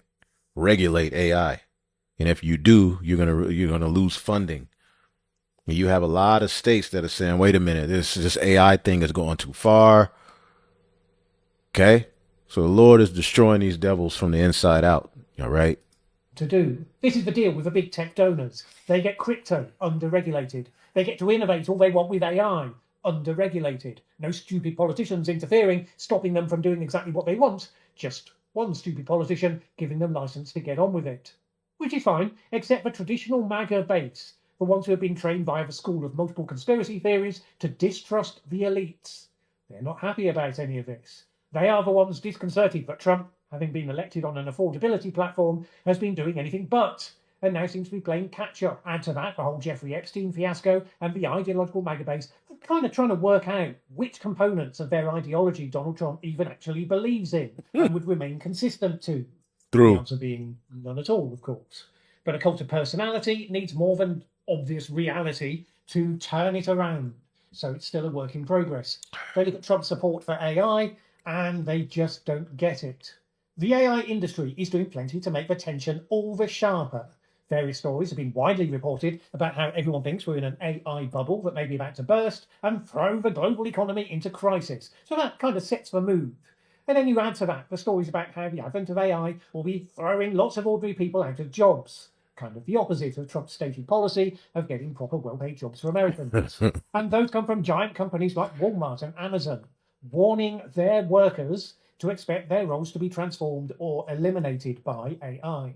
regulate AI. And if you do, you're gonna lose funding. And you have a lot of states that are saying, wait a minute, this AI thing is going too far. Okay? So the Lord is destroying these devils from the inside out. All right?
To do. This is the deal with the big tech donors. They get crypto, under-regulated. They get to innovate all they want with AI, under-regulated. No stupid politicians interfering, stopping them from doing exactly what they want. Just one stupid politician giving them license to get on with it. Which is fine, except the traditional MAGA base, the ones who have been trained via the school of multiple conspiracy theories to distrust the elites. They're not happy about any of this. They are the ones disconcerted that Trump, having been elected on an affordability platform, has been doing anything but, and now seems to be playing catch-up. Add to that the whole Jeffrey Epstein fiasco and the ideological MAGA base, kind of trying to work out which components of their ideology Donald Trump even actually believes in and would remain consistent to. The answer being none at all, of course. But a cult of personality needs more than obvious reality to turn it around. So it's still a work in progress. They look at Trump's support for AI, and they just don't get it. The AI industry is doing plenty to make the tension all the sharper. Various stories have been widely reported about how everyone thinks we're in an AI bubble that may be about to burst and throw the global economy into crisis. So that kind of sets the mood. And then you add to that the stories about how the advent of AI will be throwing lots of ordinary people out of jobs. Kind of the opposite of Trump's stated policy of getting proper well-paid jobs for Americans. And those come from giant companies like Walmart and Amazon, warning their workers to expect their roles to be transformed or eliminated by AI.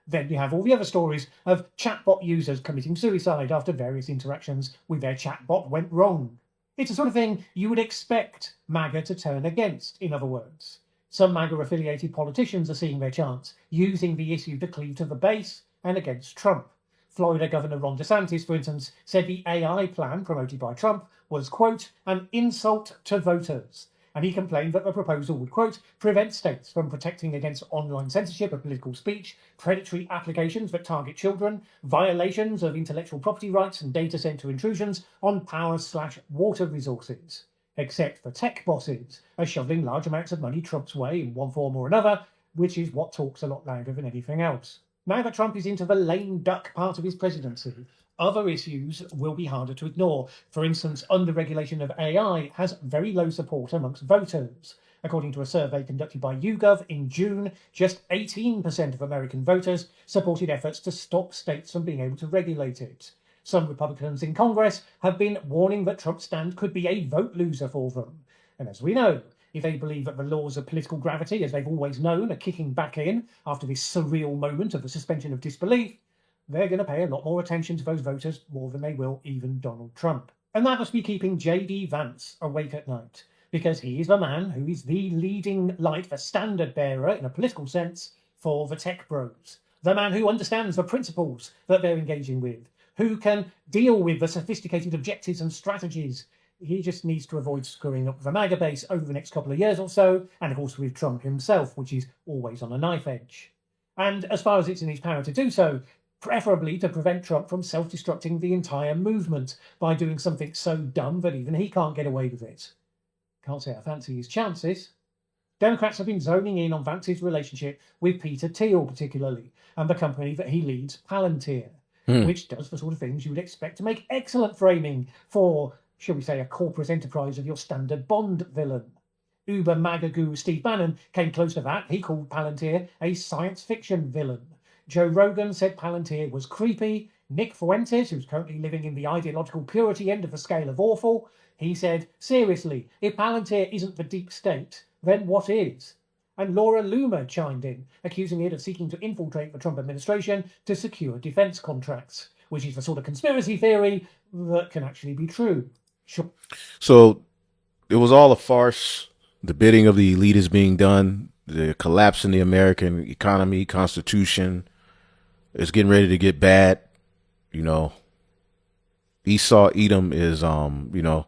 Then you have all the other stories of chatbot users committing suicide after various interactions with their chatbot went wrong. It's the sort of thing you would expect MAGA to turn against, in other words. Some MAGA-affiliated politicians are seeing their chance, using the issue to cleave to the base and against Trump. Florida Governor Ron DeSantis, for instance, said the AI plan promoted by Trump was, quote, an insult to voters, and he complained that the proposal would, quote, prevent states from protecting against online censorship of political speech, predatory applications that target children, violations of intellectual property rights, and data center intrusions on power/water resources. Except for tech bosses are shoveling large amounts of money Trump's way in one form or another, which is what talks a lot louder than anything else. Now that Trump is into the lame duck part of his presidency, other issues will be harder to ignore. For instance, under-regulation of AI has very low support amongst voters. According to a survey conducted by YouGov in June, just 18% of American voters supported efforts to stop states from being able to regulate it. Some Republicans in Congress have been warning that Trump's stand could be a vote loser for them. And as we know, if they believe that the laws of political gravity, as they've always known, are kicking back in after this surreal moment of the suspension of disbelief, they're going to pay a lot more attention to those voters more than they will even Donald Trump. And that must be keeping J.D. Vance awake at night, because he is the man who is the leading light, the standard bearer in a political sense, for the tech bros. The man who understands the principles that they're engaging with, who can deal with the sophisticated objectives and strategies. He just needs to avoid screwing up the MaGa base over the next couple of years or so, and of course with Trump himself, which is always on a knife edge. And as far as it's in his power to do so, preferably to prevent Trump from self-destructing the entire movement by doing something so dumb that even he can't get away with it. Can't say I fancy his chances. Democrats have been zoning in on Vance's relationship with Peter Thiel particularly, and the company that he leads, Palantir, which does the sort of things you would expect to make excellent framing for, shall we say, a corporate enterprise of your standard Bond villain. Uber MaGa guru Steve Bannon came close to that. He called Palantir a science fiction villain. Joe Rogan said Palantir was creepy. Nick Fuentes, who's currently living in the ideological purity end of the scale of awful, he said, seriously, if Palantir isn't the deep state, then what is? And Laura Loomer chimed in, accusing it of seeking to infiltrate the Trump administration to secure defense contracts, which is the sort of conspiracy theory that can actually be true. Sure.
So it was all a farce. The bidding of the elite is being done. The collapse in the American economy, Constitution, it's getting ready to get bad. You know, Esau Edom is, you know,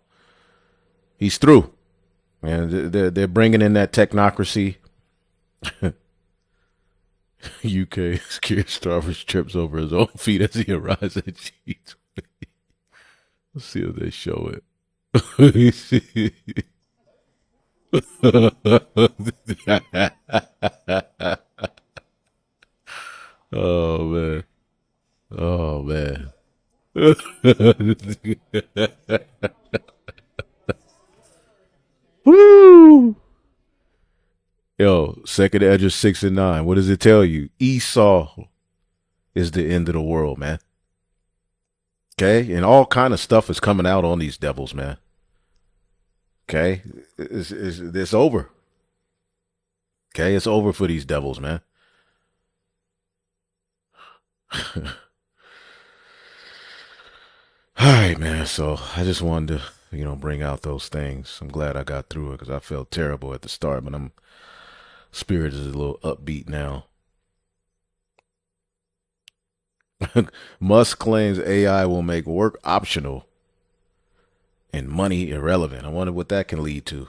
he's through. And they're bringing in that technocracy. UK scared Starfish trips over his own feet as he arrives at G20. Let's see if they show it. Oh man. Oh man. Woo! Yo, second Edge 6 and 9. What does it tell you? Esau is the end of the world, man. Okay, and all kind of stuff is coming out on these devils, man. Okay, it's over. Okay, it's over for these devils, man. All right, man. So I just wanted to, you know, bring out those things. I'm glad I got through it because I felt terrible at the start, but spirit is a little upbeat now. Musk claims AI will make work optional and money irrelevant. I wonder what that can lead to.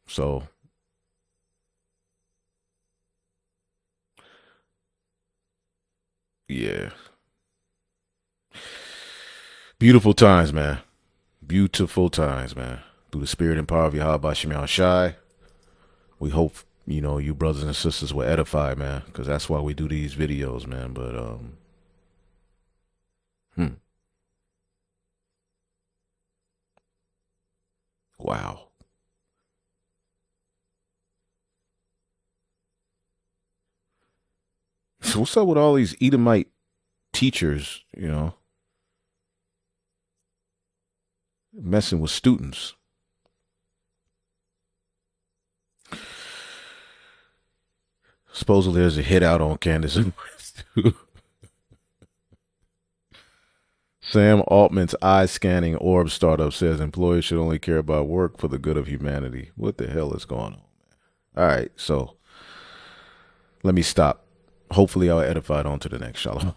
So, yeah. Beautiful times, man. Beautiful times, man. Through the spirit and power of Yahweh Shemel Shai, we hope, you know, you brothers and sisters will edify, man, because that's why we do these videos, man. But, wow. So what's up with all these Edomite teachers, you know, messing with students? Supposedly there's a hit out on Candace. Sam Altman's eye-scanning orb startup says employers should only care about work for the good of humanity. What the hell is going on, man? All right, so let me stop. Hopefully I'll edify it on to the next. Shalom.